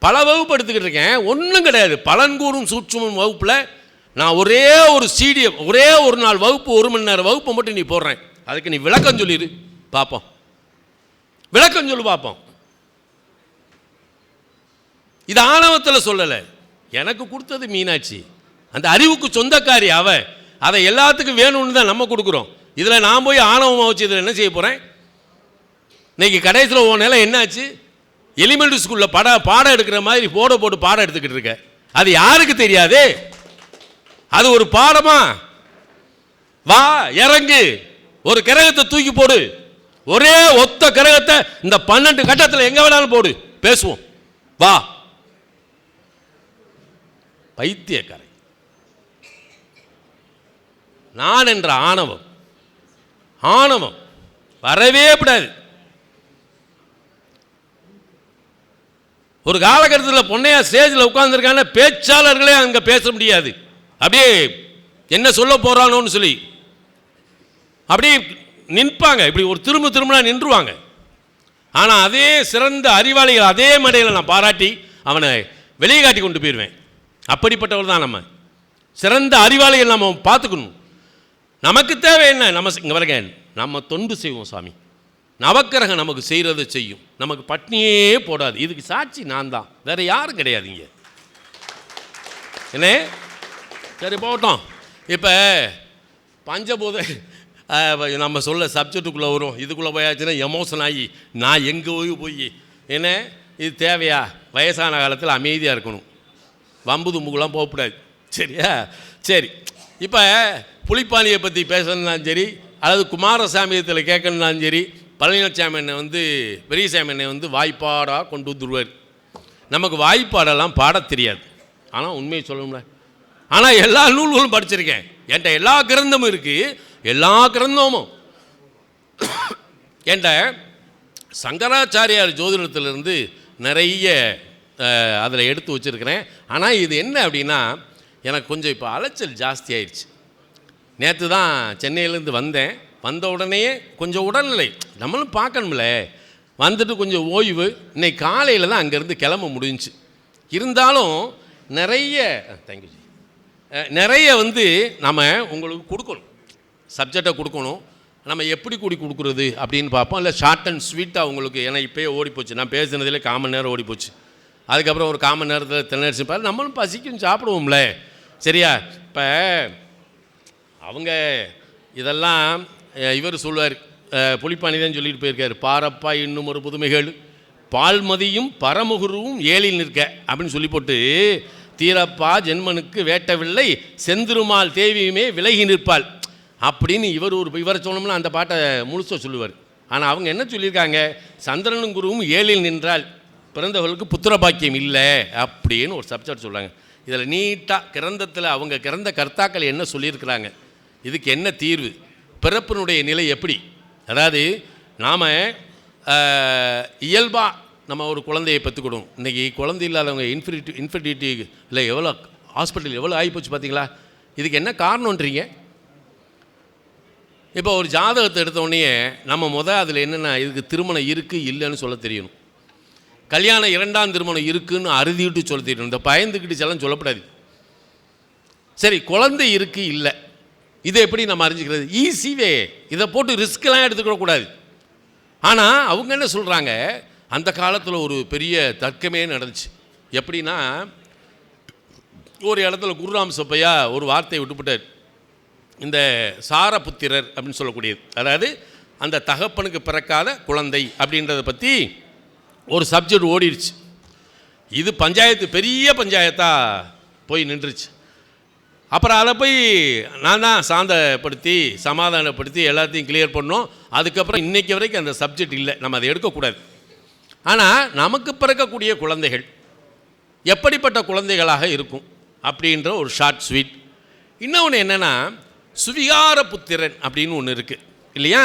Speaker 5: பல வகுப்பு எடுத்துக்கிட்டு இருக்கேன். ஒன்றும் கிடையாது. பலன்கூறும் சூட்சுமம் வகுப்பில் நான் ஒரே ஒரு சிடியை, ஒரே ஒரு நாள் வகுப்பு, 1 மணி நேரம் வகுப்பை மட்டும் நீ போடுறேன். அதுக்கு நீ விளக்கம் சொல்லிடு பார்ப்போம். விளக்கம் சொல்லு பார்ப்போம். இது ஆணவத்தில் சொல்லலை, எனக்கு கொடுத்தது மீனாட்சி. அந்த அறிவுக்கு சொந்தக்காரி அவ. அதை எல்லாத்துக்கும் வேணும்னு தான் நம்ம கொடுக்குறோம். இதில் நான் போய் ஆணவமாக வச்சு இதில் என்ன செய்ய போகிறேன்? இன்னைக்கு கடைசியில் உன் நிலை என்னாச்சு? எலிமெண்ட்ரி ஸ்கூலில் பாடம் எடுக்கிற மாதிரி போட்டு பாடம் எடுத்துக்கிட்டு இருக்க. அது யாருக்கு தெரியாது? அது ஒரு பாடமா? வா இறங்கு, ஒரு கிரகத்தை தூக்கி போடு, ஒரே ஒத்த கிரகத்தை இந்த 12 கட்டத்தில் எங்கே வேணாலும் போடு, பேசுவோம். வா. பைத்தியக்காரை. நான் என்ற ஆணவம் வரவே கூடாது. ஒரு காலகட்டத்தில் பொன்னையா ஸ்டேஜில் உட்கார்ந்துருக்கான பேச்சாளர்களே அங்கே பேச முடியாது. அப்படியே என்ன சொல்ல போறானோன்னு சொல்லி அப்படியே நிற்பாங்க. இப்படி ஒரு திரும்பினா நின்றுவாங்க. ஆனால் அதே சிறந்த அறிவாளிகள் அதே மேடையில் நான் பாராட்டி அவனை வெளியே காட்டி கொண்டு போயிடுவேன். அப்படிப்பட்டவர் தான் நம்ம. சிறந்த அறிவாளிகள் நம்ம பார்த்துக்கணும். நமக்கு தேவை என்ன? இங்கே வரங்க, நம்ம தொண்டு செய்வோம் சாமி. நவக்கிரகம் நமக்கு செய்கிறத செய்யும். நமக்கு பட்னியே போடாது. இதுக்கு சாட்சி நான் தான், வேற யாரும் கிடையாதுங்க. என்ன சரி போகட்டும். இப்போ நம்ம சொல்ல சப்ஜெக்டுக்குள்ளே வரும். இதுக்குள்ளே போயாச்சுன்னா எமோஷன் ஆகி நான் எங்கே போய் என்ன இது தேவையா? வயசான காலத்தில் அமைதியாக இருக்கணும், வம்பு தும்புக்கெல்லாம் போகக்கூடாது. சரியா? சரி, இப்போ புலிப்பாணியை பற்றி பேசணுன்னாலும் சரி, அல்லது குமாரசாமியத்தில் கேட்கணுன்னாலும் சரி, பழனிசாமி அண்ணன் வந்து பெரியசாமி அண்ணன் வந்து வாய்ப்பாடாக கொண்டு வந்துடுவார். நமக்கு வாய்ப்பாடெல்லாம் பாட தெரியாது, ஆனால் உண்மையை சொல்லணும்ல. ஆனால் எல்லா நூல்களும் படிச்சிருக்கேன், என்கிட்ட எல்லா கிரந்தமும் இருக்குது. எல்லா கிரந்தமும் என்கிட்ட சங்கராச்சாரியார் ஜோதிடத்திலிருந்து நிறைய அதில் எடுத்து வச்சுருக்கிறேன். ஆனால் இது என்ன அப்படின்னா, எனக்கு கொஞ்சம் இப்போ அலைச்சல் ஜாஸ்தி ஆயிடுச்சு. நேற்று தான் சென்னையிலேருந்து வந்தேன். வந்த உடனே கொஞ்சம் உடல்நிலை நம்மளும் பார்க்கணும்ல, வந்துட்டு கொஞ்சம் ஓய்வு. இன்னைக்கு காலையில் தான் அங்கேருந்து கிளம்ப முடிஞ்சிச்சு. இருந்தாலும் நிறைய வந்து நம்ம உங்களுக்கு கொடுக்கணும், சப்ஜெக்டை கொடுக்கணும். நம்ம எப்படி கொடுக்குறது அப்படின்னு பார்ப்போம். இல்லை ஷார்ட் அண்ட் ஸ்வீட்டாக உங்களுக்கு, ஏன்னா இப்போயே ஓடிப்போச்சு, நான் பேசுனதிலே 1/4 மணி நேரம் ஓடிப்போச்சு. அதுக்கப்புறம் ஒரு 1/4 மணி நேரத்தில் திணறி பாரு, நம்மளும் பசிக்கும் சாப்பிடுவோம்ல. சரியா? இப்போ அவங்க இதெல்லாம் இவர் சொல்லுவார், புலிப்பாணி தான் சொல்லிட்டு போயிருக்கார், பாரப்பா இன்னும் ஒரு புதுமைகள் பால்மதியும் பரமுகுருவும் ஏழில் நிற்க அப்படின்னு சொல்லி போட்டு, தீரப்பா ஜென்மனுக்கு வேட்டவில்லை செந்திருமால் தேவியுமே விலகி நிற்பாள் அப்படின்னு இவரை சொன்னோம்னா அந்த பாட்டை முழுசாக சொல்லுவார். ஆனால் அவங்க என்ன சொல்லியிருக்காங்க, சந்திரனும் குருவும் ஏழில் நின்றால் பிறந்தவர்களுக்கு புத்திர பாக்கியம் இல்லை அப்படின்னு ஒரு சப்ஜெக்ட் சொல்கிறாங்க. இதில் நீட்டாக கிரந்தத்தில் அவங்க கிரந்த கர்த்தாக்கள் என்ன சொல்லியிருக்கிறாங்க, இதுக்கு என்ன தீர்வு, பிறப்பினுடைய நிலை எப்படி. அதாவது நாம் இயல்பாக நம்ம ஒரு குழந்தையை பெற்றுக்கணும். இன்றைக்கி குழந்தை இல்லாதவங்க இன்ஃபர்டிலிட்டி இல்லை எவ்வளோ ஹாஸ்பிட்டல் எவ்வளோ ஆகிப்போச்சு பார்த்தீங்களா? இதுக்கு என்ன காரணன்றீங்க? இப்போ ஒரு ஜாதகத்தை எடுத்தோடனே நம்ம அதில் என்னென்னா, இதுக்கு திருமணம் இருக்குது இல்லைன்னு சொல்ல தெரியணும். கல்யாணம் 2ஆம் திருமணம் இருக்குதுன்னு அறுதிவிட்டு சொல்ல தெரியணும். இந்த பயந்துக்கிட்டு செல்லாம் சொல்லப்படாது. சரி, குழந்தை இருக்குது இல்லை, இதை எப்படி நம்ம அறிஞ்சிக்கிறது? ஈஸிவே, இதை போட்டு ரிஸ்க்கெலாம் எடுத்துக்கூடாது. ஆனால் அவங்க என்ன சொல்கிறாங்க, அந்த காலத்தில் ஒரு பெரிய தர்க்கமே நடந்துச்சு. எப்படின்னா, ஒரு இடத்துல குருராம் சுப்பையா ஒரு வார்த்தையை விட்டுவிட்டார், இந்த சாரபுத்திரர் அப்படின்னு சொல்லக்கூடியது, அதாவது அந்த தகப்பனுக்கு பிறக்காத குழந்தை அப்படின்றத பற்றி ஒரு சப்ஜெக்ட் ஓடிடுச்சு. இது பஞ்சாயத்து பெரிய பஞ்சாயத்தாக போய் நின்றுச்சு. அப்புறம் அதை போய் நான் தான் சாந்தப்படுத்தி சமாதானப்படுத்தி எல்லாத்தையும் கிளியர் பண்ணோம். அதுக்கப்புறம் இன்றைக்கி வரைக்கும் அந்த சப்ஜெக்ட் இல்லை, நம்ம அதை எடுக்கக்கூடாது. ஆனால் நமக்கு பிறக்கக்கூடிய குழந்தைகள் எப்படிப்பட்ட குழந்தைகளாக இருக்கும் அப்படின்ற ஒரு ஷார்ட் ஸ்வீட். இன்னொன்று என்னென்னா, சுவிகார புத்திரன் அப்படின்னு ஒன்று இருக்குது இல்லையா?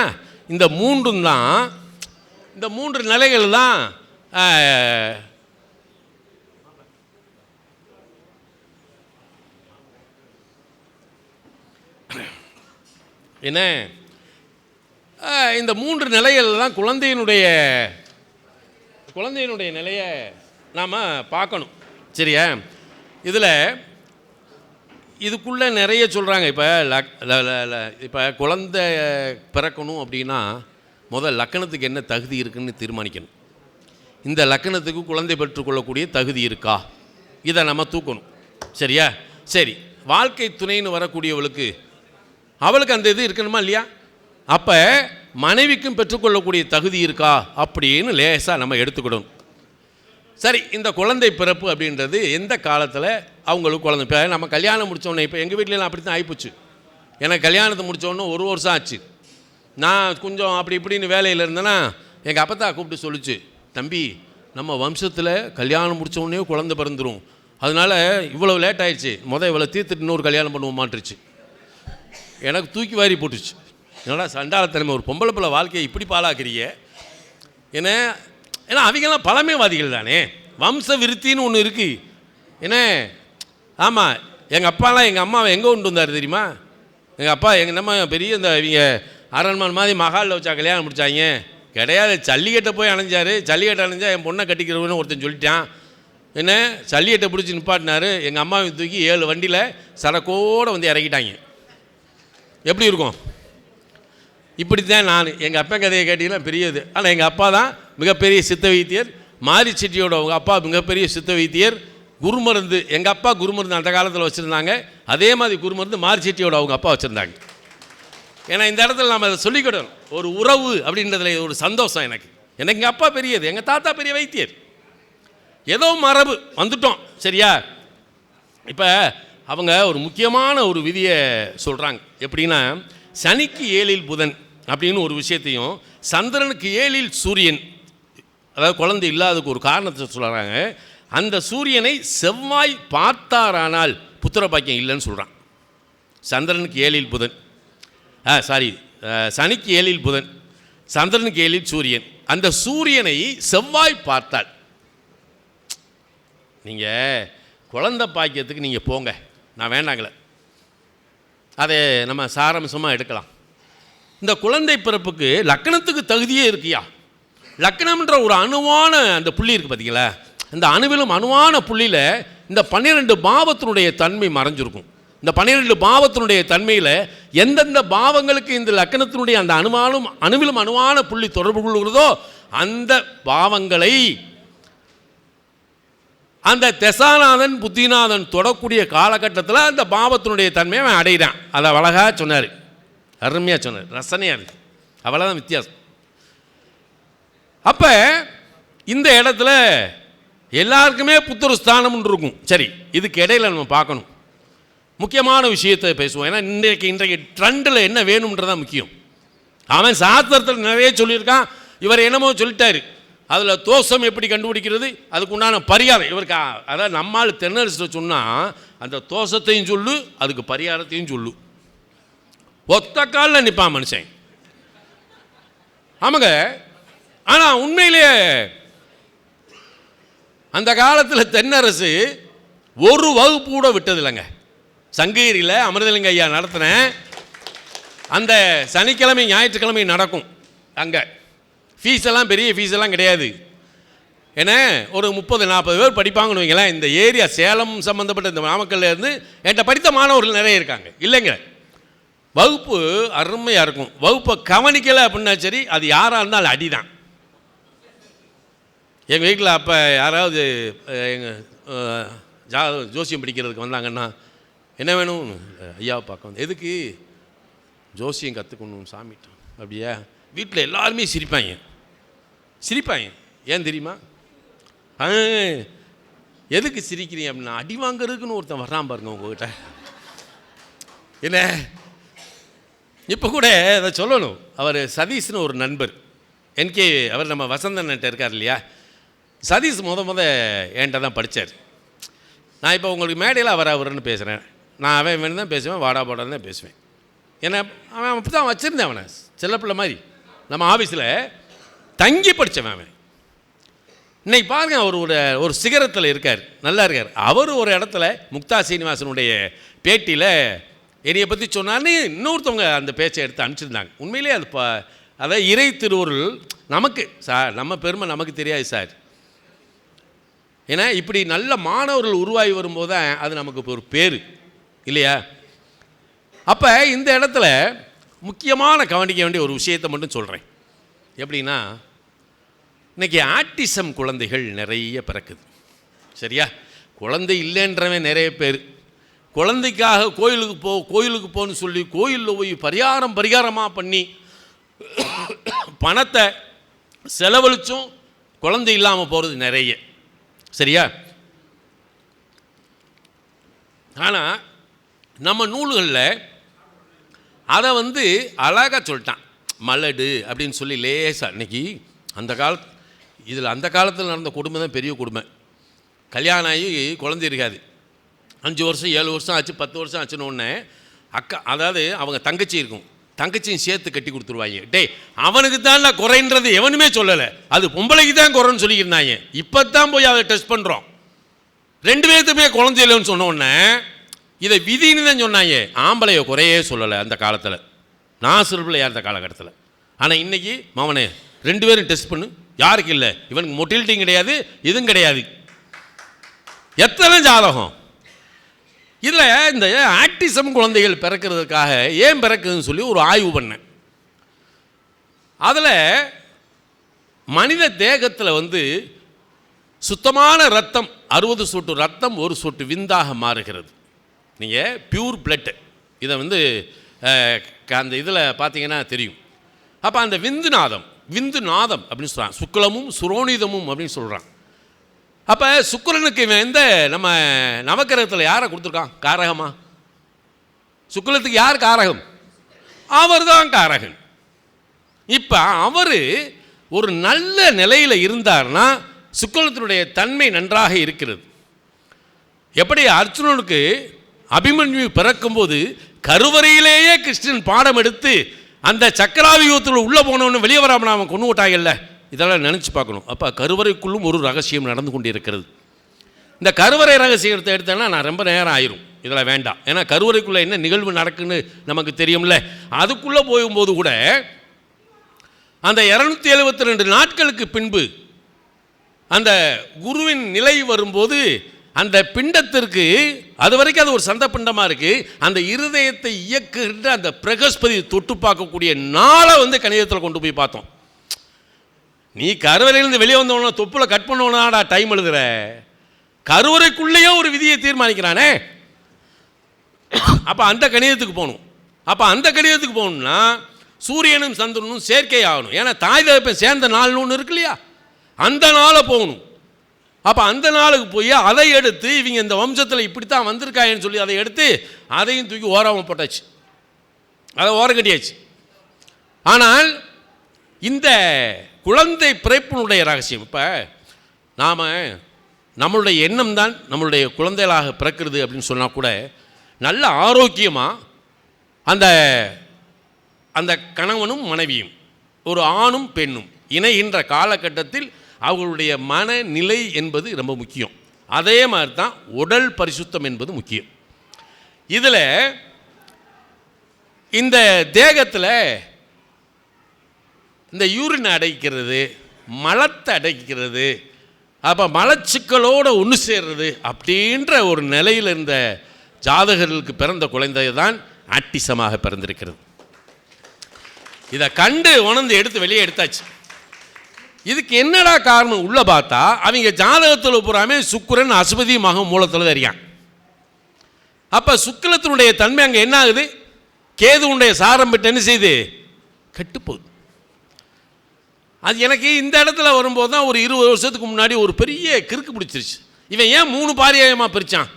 Speaker 5: இந்த 3 தான், இந்த 3 நிலைகள் தான் என்ன, இந்த 3 நிலைகள் தான் குழந்தையினுடைய நிலையை நாம் பார்க்கணும். சரியா? இதில் இதுக்குள்ளே நிறைய சொல்கிறாங்க. இப்போ குழந்தை பிறக்கணும் அப்படின்னா முதல் லக்கணத்துக்கு என்ன தகுதி இருக்குதுன்னு தீர்மானிக்கணும். இந்த லக்கணத்துக்கு குழந்தை பெற்றுக்கொள்ளக்கூடிய தகுதி இருக்கா, இதை நம்ம தூக்கணும். சரியா? சரி, வாழ்க்கை துணைன்னு வரக்கூடியவளுக்கு அவளுக்கு அந்த இது இருக்கணுமா இல்லையா? அப்போ மனைவிக்கும் பெற்றுக்கொள்ளக்கூடிய தகுதி இருக்கா அப்படின்னு லேசாக நம்ம எடுத்துக்கிடணும். சரி, இந்த குழந்தை பிறப்பு அப்படின்றது எந்த காலத்தில் அவங்களுக்கு குழந்தை, இப்போ நம்ம கல்யாணம் முடித்தோடனே, இப்போ எங்கள் வீட்டிலலாம் அப்படி தான் ஆகிப்போச்சு. எனக்கு கல்யாணத்தை முடித்தோடனே 1 வருஷம் ஆச்சு. நான் கொஞ்சம் அப்படி இப்படின்னு வேலையில் இருந்தேன்னா எங்கள் அப்பத்தா கூப்பிட்டு சொல்லிச்சு, தம்பி நம்ம வம்சத்தில் கல்யாணம் முடித்தோடனே குழந்தை பிறந்துடும், அதனால் இவ்வளோ லேட் ஆகிடுச்சு, இவ்வளோ தீர்த்துட்டு இன்னொரு கல்யாணம் பண்ணுவோமான்ட்டுருச்சு. எனக்கு தூக்கி வாரி போட்டுச்சு. என்னடா சண்டாளத்தனமே, ஒரு பொம்பளை பிள்ளை வாழ்க்கையை இப்படி பாழாக்குறீங்க. ஏன்னா அவங்கெல்லாம் பழமைவாதிகள் தானே, வம்ச விருத்தின்னு ஒன்று இருக்குது. என்ன, ஆமாம், எங்கள் அப்பாலாம் எங்கள் அம்மாவை எங்கே கொண்டு வந்தார் தெரியுமா? எங்கள் அப்பா நம்ம பெரிய இந்த இவங்க அரண்மனை மாதிரி மகாலில் வச்சா கல்யாணம் முடித்தாங்க கிடையாது. ஜல்லிக்கட்டை போய் அணைஞ்சார். ஜல்லிக்கட்டை அணைஞ்சா என் பொண்ணை கட்டிக்கிறவன்னு ஒருத்தன் சொல்லிட்டான். என்ன, ஜல்லிக்கட்டை பிடிச்சி நிப்பாட்டினார். எங்கள் அம்மாவை தூக்கி 7 வண்டியில் சரக்கோடு வந்து இறக்கிட்டாங்க. எப்படி இருக்கும்? இப்படி தான் நான் எங்கள் அப்பா கதையை கேட்டிங்கன்னா பெரியது. ஆனால் எங்கள் அப்பா தான் மிகப்பெரிய சித்த வைத்தியர். மாரி செட்டியோட அவங்க அப்பா மிகப்பெரிய சித்த வைத்தியர். குருமருந்து எங்கள் அப்பா குருமருந்து அந்த காலத்தில் வச்சுருந்தாங்க. அதே மாதிரி குருமருந்து மாரி செட்டியோட அவங்க அப்பா வச்சுருந்தாங்க. ஏன்னா இந்த இடத்துல நாம் அதை சொல்லிக்கிடணும். ஒரு உறவு அப்படின்றதுல ஒரு சந்தோஷம் எனக்கு. எங்கள் அப்பா பெரியது, எங்கள் தாத்தா பெரிய வைத்தியர். ஏதோ மரபு வந்துட்டோம், சரியா? இப்போ அவங்க ஒரு முக்கியமான ஒரு விதியை சொல்கிறாங்க. எப்படின்னா, சனிக்கு 7 புதன் அப்படின்னு ஒரு விஷயத்தையும், சந்திரனுக்கு 7 சூரியன், அதாவது குழந்தை இல்லாததுக்கு ஒரு காரணத்தை சொல்கிறாங்க. அந்த சூரியனை செவ்வாய் பார்த்தாரானால் புத்திர பாக்கியம் இல்லைன்னு சொல்கிறான். சந்திரனுக்கு 7 புதன், சனிக்கு 7 புதன், சந்திரனுக்கு 7 சூரியன். அந்த சூரியனை செவ்வாய் பார்த்தால், நீங்கள் குழந்தை பாக்கியத்துக்கு நீங்கள் போங்க, நான் வேண்டாங்களே, அதை நம்ம சாராம்சமாக எடுக்கலாம். இந்த குழந்தை பிறப்புக்கு லக்கணத்துக்கு தகுதியே இருக்கியா? லக்கணம்ன்ற ஒரு அணுவான அந்த புள்ளி இருக்குது பார்த்தீங்களா, இந்த அணுவிலும் அணுவான புள்ளியில் இந்த 12 பாவத்தினுடைய தன்மை மறைஞ்சிருக்கும். இந்த 12 பாவத்தினுடைய தன்மையில் எந்தெந்த பாவங்களுக்கு இந்த லக்கணத்தினுடைய அந்த அணுவிலும் அணுவான புள்ளி தொடர்பு கொள்கிறதோ அந்த பாவங்களை அந்த தசாநாதன் புத்திநாதன் தொடக்கூடிய காலகட்டத்தில் அந்த பாவத்தினுடைய தன்மையை அவன் அடைகிறான். அதை அழகாக சொன்னார், அருமையாக சொன்னார், ரசனையாக இருக்குது. அவ்வளோதான் வித்தியாசம். அப்போ இந்த இடத்துல எல்லாருக்குமே புத்திர ஸ்தானம்னு இருக்கும். சரி, இதுக்கு இடையில் நம்ம பார்க்கணும், முக்கியமான விஷயத்தை பேசுவோம். ஏன்னா இன்றைக்கு ட்ரெண்டில் என்ன வேணும்ன்றதான் முக்கியம். அவன் சாஸ்திரத்தில் நிறைய சொல்லியிருக்கான், இவர் என்னமோ சொல்லிட்டாரு. அதில் தோஷம் எப்படி கண்டுபிடிக்கிறது, அதுக்கு உண்டான பரிகாரம் இவருக்கு. அதாவது நம்மால் தென்னரசு சொன்னால் அந்த தோஷத்தையும் சொல்லு, அதுக்கு பரிகாரத்தையும் சொல்லு. ஒத்த காலில் நிற்பான் மனுஷன். ஆமாங்க. ஆனால் உண்மையிலேயே அந்த காலத்தில் தென்னரசு ஒரு வகுப்பு கூட விட்டதில்லைங்க. சங்ககிரியில் அமிர்தலிங்க ஐயா நடத்தினேன். அந்த சனிக்கிழமை ஞாயிற்றுக்கிழமை நடக்கும். அங்கே ஃபீஸெல்லாம் பெரிய ஃபீஸெல்லாம் கிடையாது. ஏன்னா ஒரு 30-40 பேர் படிப்பாங்கன்னு வைங்களேன். இந்த ஏரியா சேலம் சம்மந்தப்பட்ட இந்த நாமக்கல்ல இருந்து என்கிட்ட படித்த மாணவர்கள் நிறைய இருக்காங்க. இல்லைங்க, வகுப்பு அருமையாக இருக்கும். வகுப்பை கவனிக்கலை அப்படின்னா சரி, அது யாராக இருந்தாலும் அடி தான். எங்கள் வீட்டில் அப்போ யாராவது எங்கள் ஜோசியம் படிக்கிறதுக்கு வந்தாங்கன்னா, என்ன வேணும், ஐயாவை பார்க்க வந்து, எதுக்கு, ஜோசியம் கற்றுக்கணும் சாமிட்டோம். அப்படியா? வீட்டில் எல்லாருமே சிரிப்பாங்க. ஏன் தெரியுமா? எதுக்கு சிரிக்கிறீங்க அப்படின்னா, அடி வாங்கிறதுக்குன்னு ஒருத்தன் வர்றான் பாருங்க உங்ககிட்ட. என்ன இப்போ கூட அதை சொல்லணும். அவர் சதீஷ்னு ஒரு நண்பர், என்கே, அவர் நம்ம வசந்தன்கிட்ட இருக்கார் இல்லையா. சதீஷ் முத என்கிட்ட தான் படித்தார். நான் இப்போ உங்களுக்கு மேடையில் அவர்னு பேசுகிறேன். நான் அவன் வேணும் தான் பேசுவேன், வாடா போடான்னு தான் பேசுவேன். ஏன்னா அவன் அப்படி தான் வச்சுருந்தேன் அவனை, செல்லப்பிள்ளை மாதிரி. நம்ம ஆஃபீஸில் தங்கி படித்தவன் அவன். இன்றைக்கி பாருங்க, அவர் ஒரு சிகரத்தில் இருக்கார், நல்லா இருக்கார். அவர் ஒரு இடத்துல முக்தா சீனிவாசனுடைய பேட்டியில் என்னையை பற்றி சொன்னான்னு இன்னொருத்தவங்க அந்த பேச்சை எடுத்து அனுப்பிச்சிருந்தாங்க. உண்மையிலே அது அதாவது இறை திருவருள் நமக்கு சார், நம்ம பெருமை நமக்கு தெரியாது சார். ஏன்னா இப்படி நல்ல மாணவர்கள் உருவாகி வரும்போது தான் அது நமக்கு ஒரு பேர் இல்லையா. அப்போ இந்த இடத்துல முக்கியமான கவனிக்க வேண்டிய ஒரு விஷயத்தை மட்டும் சொல்கிறேன். எப்படின்னா, இன்றைக்கி ஆட்டிசம் குழந்தைகள் நிறைய பிறக்குது, சரியா? குழந்தை இல்லைன்றவன் நிறைய பேர். குழந்தைக்காக கோயிலுக்கு போன்னு சொல்லி கோயிலில் போய் பரிகாரமாக பண்ணி பணத்தை செலவழிச்சும் குழந்தை இல்லாமல் போகிறது நிறைய, சரியா? ஆனால் நம்ம நூல்களில் அதை அழகாக சொல்லிட்டான், மலடு அப்படின்னு சொல்லி லேசாக. இன்றைக்கி அந்த காலத்தில் நடந்த கொடுமை தான் பெரிய கொடுமை. கல்யாணம் ஆகி குழந்தை இருக்காது, 5 வருஷம் 7 வருஷம் ஆச்சு, 10 வருஷம் ஆச்சுன்னு ஒன்று அக்கா, அதாவது அவங்க தங்கச்சி இருக்கும், தங்கச்சியும் சேர்த்து கட்டி கொடுத்துருவாங்க. டே, அவனுக்கு தான் குறைன்றது எவனுமே சொல்லலை, அது பொம்பளைக்கு தான் குறைன்னு சொல்லியிருந்தாங்க. இப்போ தான் போய் அதை டெஸ்ட் பண்ணுறோம். 2 பேர்த்துமே குழந்தை இல்லைன்னு சொன்ன உடனே இதை விதின்னு தான் சொன்னாங்க. ஆம்பளையை குறையே சொல்லலை அந்த காலத்தில், நான் சிறுபிள்ளையா இருந்த காலகட்டத்தில். ஆனால் இன்றைக்கி மாவனே 2 பேரும் டெஸ்ட் பண்ணு, யாருக்கு இல்லை, இவனுக்கு மொட்டிலிட்டியும் கிடையாது, இதுவும் கிடையாது. எத்தனை ஜாதகம் இதில் இந்த ஆட்டிசம் குழந்தைகள் பிறக்கிறதுக்காக ஏன் பிறக்குதுன்னு சொல்லி ஒரு ஆய்வு பண்ணேன். அதில் மனித தேகத்தில் சுத்தமான ரத்தம் 60 சொட்டு ரத்தம் 1 சொட்டு விந்தாக மாறுகிறது. நீங்கள் பியூர் பிளட்டு, இதை அந்த இதில் பார்த்தீங்கன்னா தெரியும். அப்போ அந்த விந்துநாதம் அப்படின்னு சொல்கிறான். சுக்லமும் சுரோனிதமும் அப்படின்னு சொல்கிறான். அப்போ சுக்கிரனுக்கு இவன் எந்த நம்ம நவக்கிரகத்தில் யாரை கொடுத்துருக்கான் காரகமா? சுக்கிரத்துக்கு யார் காரகம்? அவர் தான் காரகன். இப்போ அவர் ஒரு நல்ல நிலையில் இருந்தார்னா சுக்கிரத்தினுடைய தன்மை நன்றாக இருக்கிறது. எப்படி அர்ஜுனனுக்கு அபிமன்யு பிறக்கும்போது கருவறையிலேயே கிருஷ்ணன் பாடம் எடுத்து அந்த சக்கராவியூகத்தில் உள்ளே போனவனு வெளியே வராமல் அவன் கொண்டு விட்டாங்கல்ல, இதெல்லாம் நினச்சி பார்க்கணும். அப்போ கருவறைக்குள்ளும் ஒரு ரகசியம் நடந்து கொண்டு இருக்கிறது. இந்த கருவறை ரகசியத்தை எடுத்தேன்னா நான் ரொம்ப நேரம் ஆயிரும், இதில் வேண்டாம். ஏன்னா கருவறைக்குள்ளே என்ன நிகழ்வு நடக்குன்னு நமக்கு தெரியும்ல. அதுக்குள்ளே போகும்போது கூட அந்த 272 நாட்களுக்கு பின்பு அந்த குருவின் நிலை வரும்போது அந்த பிண்டத்திற்கு அது வரைக்கும் அது ஒரு சந்த பிண்டமாக இருக்குது. அந்த இருதயத்தை இயக்குகின்ற அந்த பிரகஸ்பதி தொட்டு பார்க்கக்கூடிய நாளை கணிதத்தில் கொண்டு போய் பார்த்தோம். நீ கருவறையிலேருந்து வெளியே வந்தவனா தொப்பில் கட் பண்ணவனாடா டைம் எழுதுற. கருவறைக்குள்ளேயே ஒரு விதியை தீர்மானிக்கிறானே. அப்போ அந்த கணிதத்துக்கு போகணும். அப்போ அந்த கணிதத்துக்கு போகணும்னா சூரியனும் சந்திரனும் சேர்க்கை ஆகணும். ஏன்னா தாய் தகப்பன் சேர்ந்த நாள்னு ஒன்று இருக்கு இல்லையா, அந்த நாளை போகணும். அப்போ அந்த நாளுக்கு போய் அதை எடுத்து இவங்க இந்த வம்சத்தில் இப்படித்தான் வந்திருக்காயன்னு சொல்லி அதை எடுத்து அதையும் தூக்கி ஓரமாக போட்டாச்சு, அதை ஓரம் கட்டியாச்சு. ஆனால் இந்த குழந்தை பிறப்பினுடைய ரகசியம், இப்போ நாம் நம்மளுடைய எண்ணம் தான் நம்மளுடைய குழந்தைகளாக பிறக்கிறது அப்படின்னு சொன்னால் கூட நல்ல ஆரோக்கியமாக அந்த கணவனும் மனைவியும் ஒரு ஆணும் பெண்ணும் இணைகின்ற காலகட்டத்தில் அவர்களுடைய மனநிலை என்பது ரொம்ப முக்கியம். அதே மாதிரி தான் உடல் பரிசுத்தம் என்பது முக்கியம். இதில் இந்த தேகத்தில் இந்த யூரின் அடைக்கிறது, மலத்தை அடைக்கிறது, அப்போ மலச்சிக்கலோடு ஒன்று சேர்றது அப்படின்ற ஒரு நிலையில் இருந்த ஜாதகர்களுக்கு பிறந்த குழந்தை தான் ஆட்டிசமாக பிறந்திருக்கிறது. இதை கண்டு உணர்ந்து எடுத்து வெளியே எடுத்தாச்சு. இதுக்கு என்னடா காரணம் உள்ள பார்த்தா அவங்க ஜாதகத்தில் பூராமே சுக்கிரன் அசுபதி மகம் மூலத்தில் தெரியான். அப்போ சுக்கிரத்தினுடைய தன்மை அங்கே என்ன ஆகுது, கேதுவுடைய சாரம் பெற்று என்ன செய்யுது, கெட்டுப்போகுது. அது எனக்கு இந்த இடத்துல வரும்போது தான் ஒரு 20 வருஷத்துக்கு முன்னாடி ஒரு பெரிய கிறுக்கு பிடிச்சிருச்சு. இவன் ஏன் 3 பாரியாயமாக பிரித்தான்?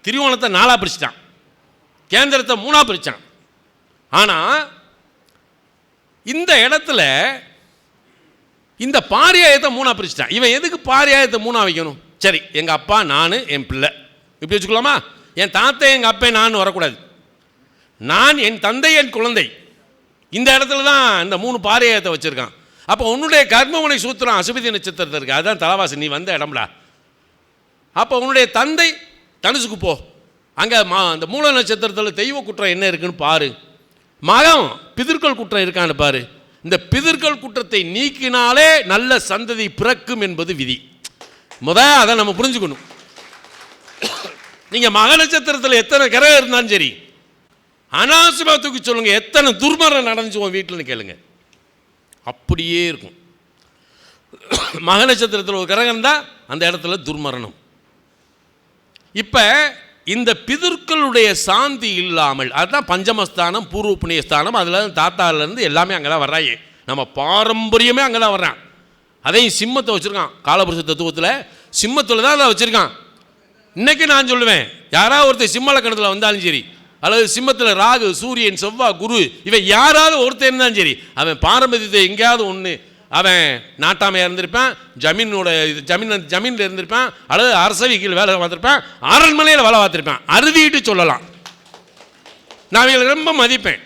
Speaker 5: திரிவோணத்தை 4ஆக பிரிச்சுட்டான், கேந்திரத்தை 3ஆக பிரித்தான். ஆனால் இந்த இடத்துல இந்த பாரியாயத்தை 3ஆக பிரிச்சுட்டான். இவன் எதுக்கு பாரியாயத்தை 3ஆக வைக்கணும்? சரி, எங்கள் அப்பா நான் என் பிள்ளை இப்படி வச்சுக்கலாமா? என் தாத்தை எங்கள் அப்பா நான் வரக்கூடாது. நான் என் தந்தை என் குழந்தை, இந்த இடத்துல தான் இந்த 3 பாரியாயத்தை வச்சுருக்கான். அப்போ உன்னுடைய கர்மமுனை சூத்திரம் அசுபதி நட்சத்திரத்தில் இருக்குது, அதுதான் தலவாசி, நீ வந்த இடம்டா. அப்போ உன்னுடைய தந்தை தனுசுக்கு போ, அங்கே அந்த மூல நட்சத்திரத்தில் தெய்வ குற்றம் என்ன இருக்குன்னு பாரு, மகம் பிதிர்கள் குற்றம் இருக்கான்னு பாரு. இந்த பிதிர்கள் குற்றத்தை நீக்கினாலே நல்ல சந்ததி பிறக்கும் என்பது விதி. அதை நம்ம புரிஞ்சுக்கணும். நீங்கள் மக நட்சத்திரத்தில் எத்தனை கிரகம் இருந்தாலும் சரி, அனாவசியமாக தூக்கி சொல்லுங்க, எத்தனை துர்மரணம் நடந்துச்சு உன் வீட்டில்னு கேளுங்க, அப்படியே இருக்கும். மக நட்சத்திரத்தில் ஒரு கிரகம் தான் அந்த இடத்துல துர்மரணம். இப்போ இந்த பிதர்களுடைய சாந்தி இல்லாமல், அதுதான் பஞ்சமஸ்தானம் பூர்வ புண்ணியஸ்தானம், அதில் தாத்தாலேருந்து எல்லாமே அங்கே தான் வர்றாங்க, நம்ம பாரம்பரியமே அங்கே தான் வர்றான். அதையும் சிம்மத்தை வச்சுருக்கான், காலபுருஷ தத்துவத்தில் சிம்மத்தில் தான் அதை வச்சுருக்கான். இன்றைக்கி நான் சொல்லுவேன், யாராவது ஒருத்தர் சிம்ம லக்கணத்தில் வந்தாலும் சரி, அல்லது சிம்மத்தில் ராகு சூரியன் செவ்வாய் குரு இவன் யாராவது ஒருத்தர் இருந்தாலும் சரி, அவன் பாரம்பரியத்தை எங்கேயாவது ஒன்று, அவன் நாட்டாமையாக இருந்திருப்பான், ஜமீனில் இருந்திருப்பான், அல்லது அரசவைகள் வேலை பார்த்துருப்பான், அரண்மனையில் வேலை பார்த்துருப்பான், அறுதிட்டு சொல்லலாம். நான் இவங்களை ரொம்ப மதிப்பேன்.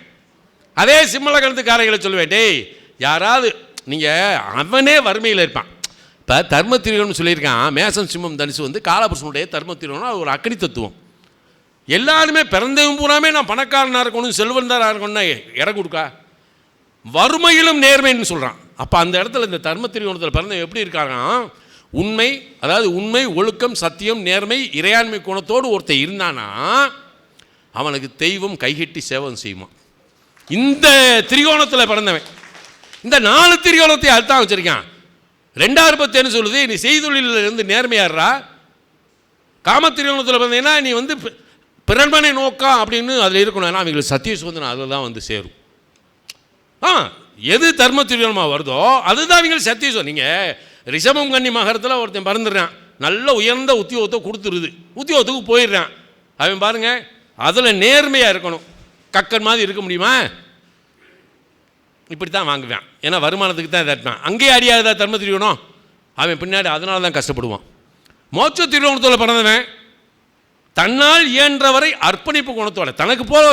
Speaker 5: அதே சிம்மல கணத்துக்காரர்களை சொல்லுவேன், டேய் யாராவது நீங்கள் அவனே வறுமையில் இருப்பான். இப்போ தர்ம திரியோன்னு சொல்லியிருக்கான், மேசன் சிம்மம் தனுசு காலபுருஷனுடைய தர்ம திரியோன்னா ஒரு அக்னி தத்துவம். எல்லாருமே பிறந்தவன் பூராமே நான் பணக்காரனாக இருக்கணும் செல்வந்தாராக இருக்கணும்னா இடம் கொடுக்கா, வறுமையிலும் நேர்மைன்னு சொல்கிறான். அப்போ அந்த இடத்துல இந்த தர்ம திரியோணத்தில் பிறந்தவன் எப்படி இருக்காங்க, உண்மை, அதாவது உண்மை ஒழுக்கம் சத்தியம் நேர்மை இறையாண்மை குணத்தோடு ஒருத்தர் இருந்தானா அவனுக்கு தெய்வம் கைகட்டி சேவம் செய்யுமா. இந்த திரிகோணத்தில் பிறந்தவன் இந்த 4 திரிகோணத்தை அதுதான் வச்சுருக்கான். 2010 சொல்லுது, நீ செய்தொழிலில் இருந்து நேர்மையாடுறா. காம திரிகோணத்தில் பிறந்தீங்கன்னா நீ பிறன்மனை நோக்கம் அப்படின்னு அதில் இருக்கணும். ஏன்னா அவங்களுக்கு சத்திய சுதந்திரம் அதில் தான் வந்து சேரும். எது தர்ம துரியமாக வருதோ அதுதான் அவங்களுக்கு சத்திய சுதந்திரம். நீங்கள் ரிஷபம் கன்னி மகரத்தில் ஒருத்தன் பறந்துடுறான், நல்ல உயர்ந்த உத்தியோகத்தை கொடுத்துருது, உத்தியோகத்துக்கு போயிடுறான். அவன் பாருங்க அதில் நேர்மையாக இருக்கணும். கக்கன் மாதிரி இருக்க முடியுமா? இப்படி தான் வாங்குவேன், ஏன்னா வருமானத்துக்கு தான் தட்டான். அங்கேயே அடியாதா தர்ம திரியோணம், அவன் பின்னாடி அதனால தான் கஷ்டப்படுவான். மோட்ச திரியோணத்தில் பிறந்தவன் தன்னால் இயன்றவரை அர்ப்பணிப்பு குணத்தோட, தனக்கு போல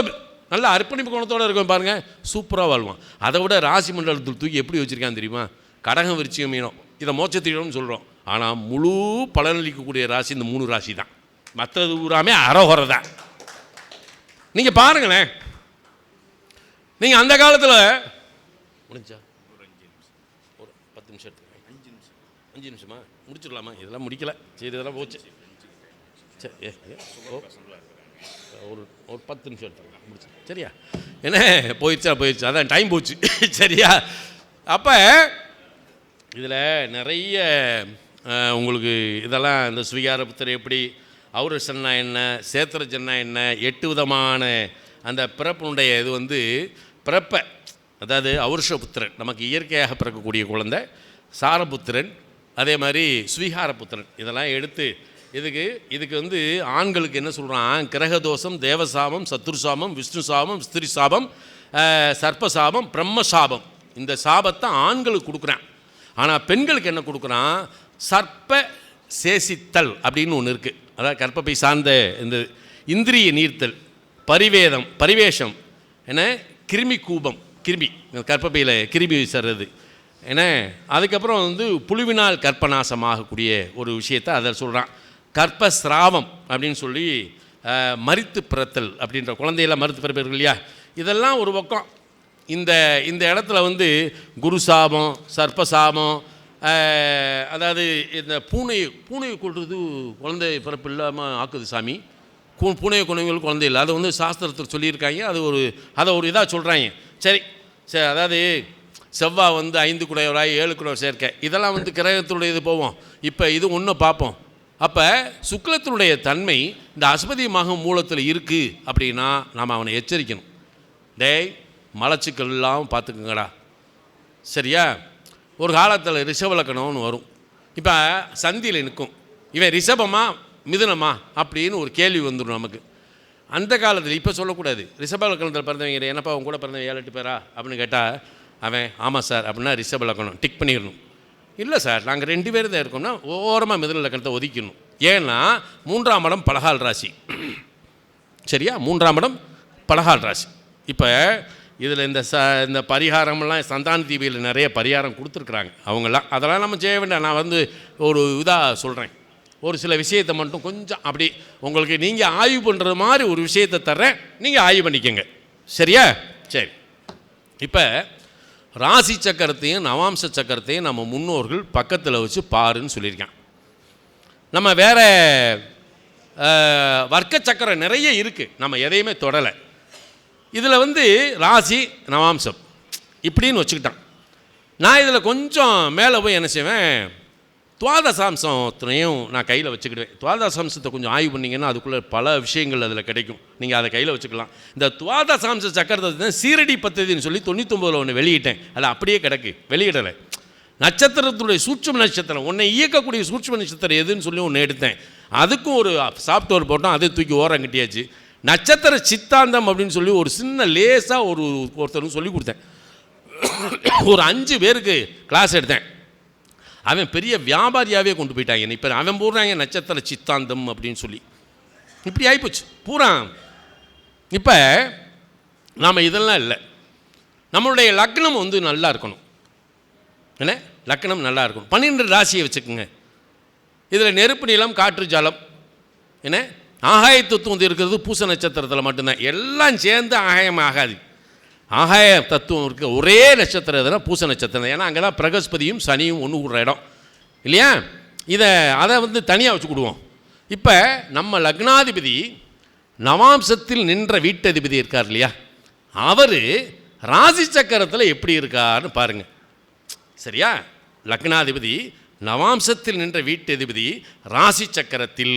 Speaker 5: நல்ல அர்ப்பணிப்பு குணத்தோடு இருக்கும் பாருங்க, சூப்பராக வாழ்வான். அதை விட ராசி மண்டலத்தில் தூக்கி எப்படி வச்சுருக்கான் தெரியுமா? கடகம் விருச்சிகம் மீனம், இதை மோட்ச திரியோணம்னு சொல்கிறோம். ஆனால் முழு பலனளிக்கக்கூடிய ராசி இந்த 3 ராசி தான். மற்றது ஊராமே அறகுறை தான். நீங்கள் பாருங்களேன், நீங்கள் அந்த காலத்தில் முடிஞ்சா ஒரு 10 நிமிஷம் எடுத்துக்கங்க. 5 நிமிஷமா முடிச்சிடலாமா? இதெல்லாம் முடிக்கல, சரி இதெல்லாம் போச்சு. சரி ஒரு 10 நிமிஷம் எடுத்துக்கலாம், முடிச்சு சரியா? என்ன போயிடுச்சு, அதான் டைம் போச்சு சரியா? அப்போ இதில் நிறைய உங்களுக்கு இதெல்லாம் இந்த ஸ்வீகார புத்தர் எப்படி, ஔரசன்னா என்ன, சேத்திரஜன்னா என்ன, 8 விதமான அந்த பிறப்பினுடைய இது வந்து பிறப்பை, அதாவது ஔருஷபுத்திரன் நமக்கு இயற்கையாக பிறக்கக்கூடிய குழந்தை, சாரபுத்திரன், அதே மாதிரி ஸ்வீகாரபுத்திரன், இதெல்லாம் எடுத்து இதுக்கு வந்து ஆண்களுக்கு என்ன சொல்கிறான்? கிரகதோஷம், தேவசாபம், சத்ருசாபம், விஷ்ணு சாபம், ஸ்திரி சாபம், சர்ப்பசாபம், பிரம்மசாபம். இந்த சாபத்தை ஆண்களுக்கு கொடுக்குறான். ஆனால் பெண்களுக்கு என்ன கொடுக்குறான்? சர்ப்ப சேசித்தல் அப்படின்னு ஒன்று இருக்குது. அதாவது கற்பப்பை சார்ந்த இந்த இந்திரிய நீர்த்தல், பரிவேஷம், என்ன கிருமி கூபம், கிருமி கற்பப்பையில் கிருமி சர்றது, ஏன்னா அதுக்கப்புறம் வந்து புழுவினால் கற்பநாசமாகக்கூடிய ஒரு விஷயத்தை அதை சொல்கிறான். கற்பஸ்ராவம் அப்படின்னு சொல்லி மரித்து பிறத்தல் அப்படின்ற, குழந்தையெல்லாம் மறுத்து பிறப்பீர்கள் இல்லையா? இதெல்லாம் ஒரு பக்கம். இந்த இடத்துல வந்து குரு சாபம், சர்ப்பசாபம், அதாவது இந்த பூனையை கொள்வது குழந்தை பிறப்பு இல்லாமல் ஆக்குது சாமி. பூனையை கொண்டவங்களுக்கு குழந்தை இல்லை, அதை வந்து சாஸ்திரத்தில் சொல்லியிருக்காங்க. அதை ஒரு இதாக சொல்கிறாங்க. சரி, அதாவது செவ்வாய் வந்து 5 குடையவராய் 7 குடையவர் சேர்க்க, இதெல்லாம் வந்து கிரகத்தினுடைய இது போவோம். இப்போ இது ஒன்று பார்ப்போம். அப்போ சுக்லத்தினுடைய தன்மை இந்த அஸ்பதி மகம் மூலத்தில் இருக்குது அப்படின்னா நாம் அவனை எச்சரிக்கணும். டேய் மலச்சிக்கல் இல்லாமல் பார்த்துக்குங்கடா, சரியா? ஒரு காலத்தில் ரிஷபலக்கணம்னு வரும். இப்போ சந்தியில் நிற்கும், இவன் ரிஷபமா மிதுனமா அப்படின்னு ஒரு கேள்வி வந்துடும் நமக்கு. அந்த காலத்தில் இப்போ சொல்லக்கூடாது. ரிஷபலக்கணத்தில் பிறந்தவங்க, என்னப்பா அவங்க கூட பிறந்தவங்க 7-8 பேரா அப்படின்னு கேட்டால் அவன் ஆமாம் சார் அப்படின்னா ரிஷபலக்கணம் டிக் பண்ணிடணும். இல்லை சார் நாங்கள் 2 பேர் தான் இருக்கோம்னா ஓரமாக மிதுன லக்கணத்தை ஒதுக்கணும். ஏன்னா 3ஆம் இடம் பலகால் ராசி, சரியா? 3ஆம் இடம் பலகால் ராசி. இப்போ இதில் இந்த பரிகாரமெல்லாம் சந்தான தீபியில் நிறைய பரிகாரம் கொடுத்துருக்குறாங்க அவங்கெல்லாம். அதெல்லாம் நம்ம செய்ய வேண்டாம். நான் வந்து ஒரு இதாக சொல்கிறேன், ஒரு சில விஷயத்தை மட்டும் கொஞ்சம் அப்படி உங்களுக்கு நீங்கள் ஆய்வு பண்ணுற மாதிரி ஒரு விஷயத்தை தர்றேன், நீங்கள் ஆய்வு பண்ணிக்கோங்க, சரியா? சரி, இப்போ ராசி சக்கரத்தையும் நவாம்ச சக்கரத்தையும் நம்ம முன்னோர்கள் பக்கத்தில் வச்சு பாருன்னு சொல்லியிருக்கேன். நம்ம வேறு வர்க்க சக்கரம் நிறைய இருக்குது, நம்ம எதையுமே தொடலை. இதில் வந்து ராசி நவாம்சம் இப்படின்னு வச்சுக்கிட்டான். நான் இதில் கொஞ்சம் மேலே போய் என்ன செய்வேன், துவாதசாம்சத்தையும் நான் கையில் வச்சுக்கிடுவேன். துவாதசாம்சத்தை கொஞ்சம் ஆய்வு பண்ணிங்கன்னா அதுக்குள்ளே பல விஷயங்கள் அதில் கிடைக்கும், நீங்கள் அதை கையில் வச்சுக்கலாம். இந்த துவாதசாம்ச சக்கரத்தை சீரடி பத்ததின்னு சொல்லி 99 ஒன்று வெளியிட்டேன், அது அப்படியே கிடக்கு, வெளியிடலை. நட்சத்திரத்துடைய சூட்சும நட்சத்திரம், உன்னை இயக்கக்கூடிய சூட்சும நட்சத்திரம் எதுன்னு சொல்லி ஒன்று எடுத்தேன். அதுக்கும் ஒரு சாஃப்ட்வேர் போட்டோம், அதை தூக்கி ஓரம் கட்டியாச்சு. நட்சத்திர சித்தாந்தம் அப்படின்னு சொல்லி ஒரு சின்ன லேசாக ஒருத்தருக்கு சொல்லி கொடுத்தேன். ஒரு 5 பேருக்கு கிளாஸ் எடுத்தேன். அவன் பெரிய வியாபாரியாகவே கொண்டு போயிட்டாங்க. இப்போ அவன் போடுறாங்க நட்சத்திர சித்தாந்தம் அப்படின்னு சொல்லி, இப்படி ஆகிப்போச்சு பூரா. இப்போ நாம் இதெல்லாம் இல்லை, நம்மளுடைய லக்னம் வந்து நல்லா இருக்கணும். என்ன லக்னம் நல்லா இருக்கணும். 12 ராசியை வச்சுக்கோங்க. இதில் நெருப்பு, நிலம், காற்று, ஜலம், என்ன ஆகாய தத்துவம் வந்து இருக்கிறது பூச நட்சத்திரத்தில் மட்டும்தான். எல்லாம் சேர்ந்து ஆகாயம் ஆகாது. ஆகாய தத்துவம் இருக்க ஒரே நட்சத்திரம் எதுனா பூச நட்சத்திரம். ஏன்னா அங்கே தான் பிரகஸ்பதியும் சனியும் ஒன்று கூடுற இடம் இல்லையா? அதை வந்து தனியாக வச்சுக்கிடுவோம். இப்போ நம்ம லக்னாதிபதி நவாம்சத்தில் நின்ற வீட்டதிபதி இருக்கார் இல்லையா, அவர் ராசி சக்கரத்தில் எப்படி இருக்காருன்னு பாருங்கள், சரியா? லக்னாதிபதி நவாம்சத்தில் நின்ற வீட்டதிபதி ராசி சக்கரத்தில்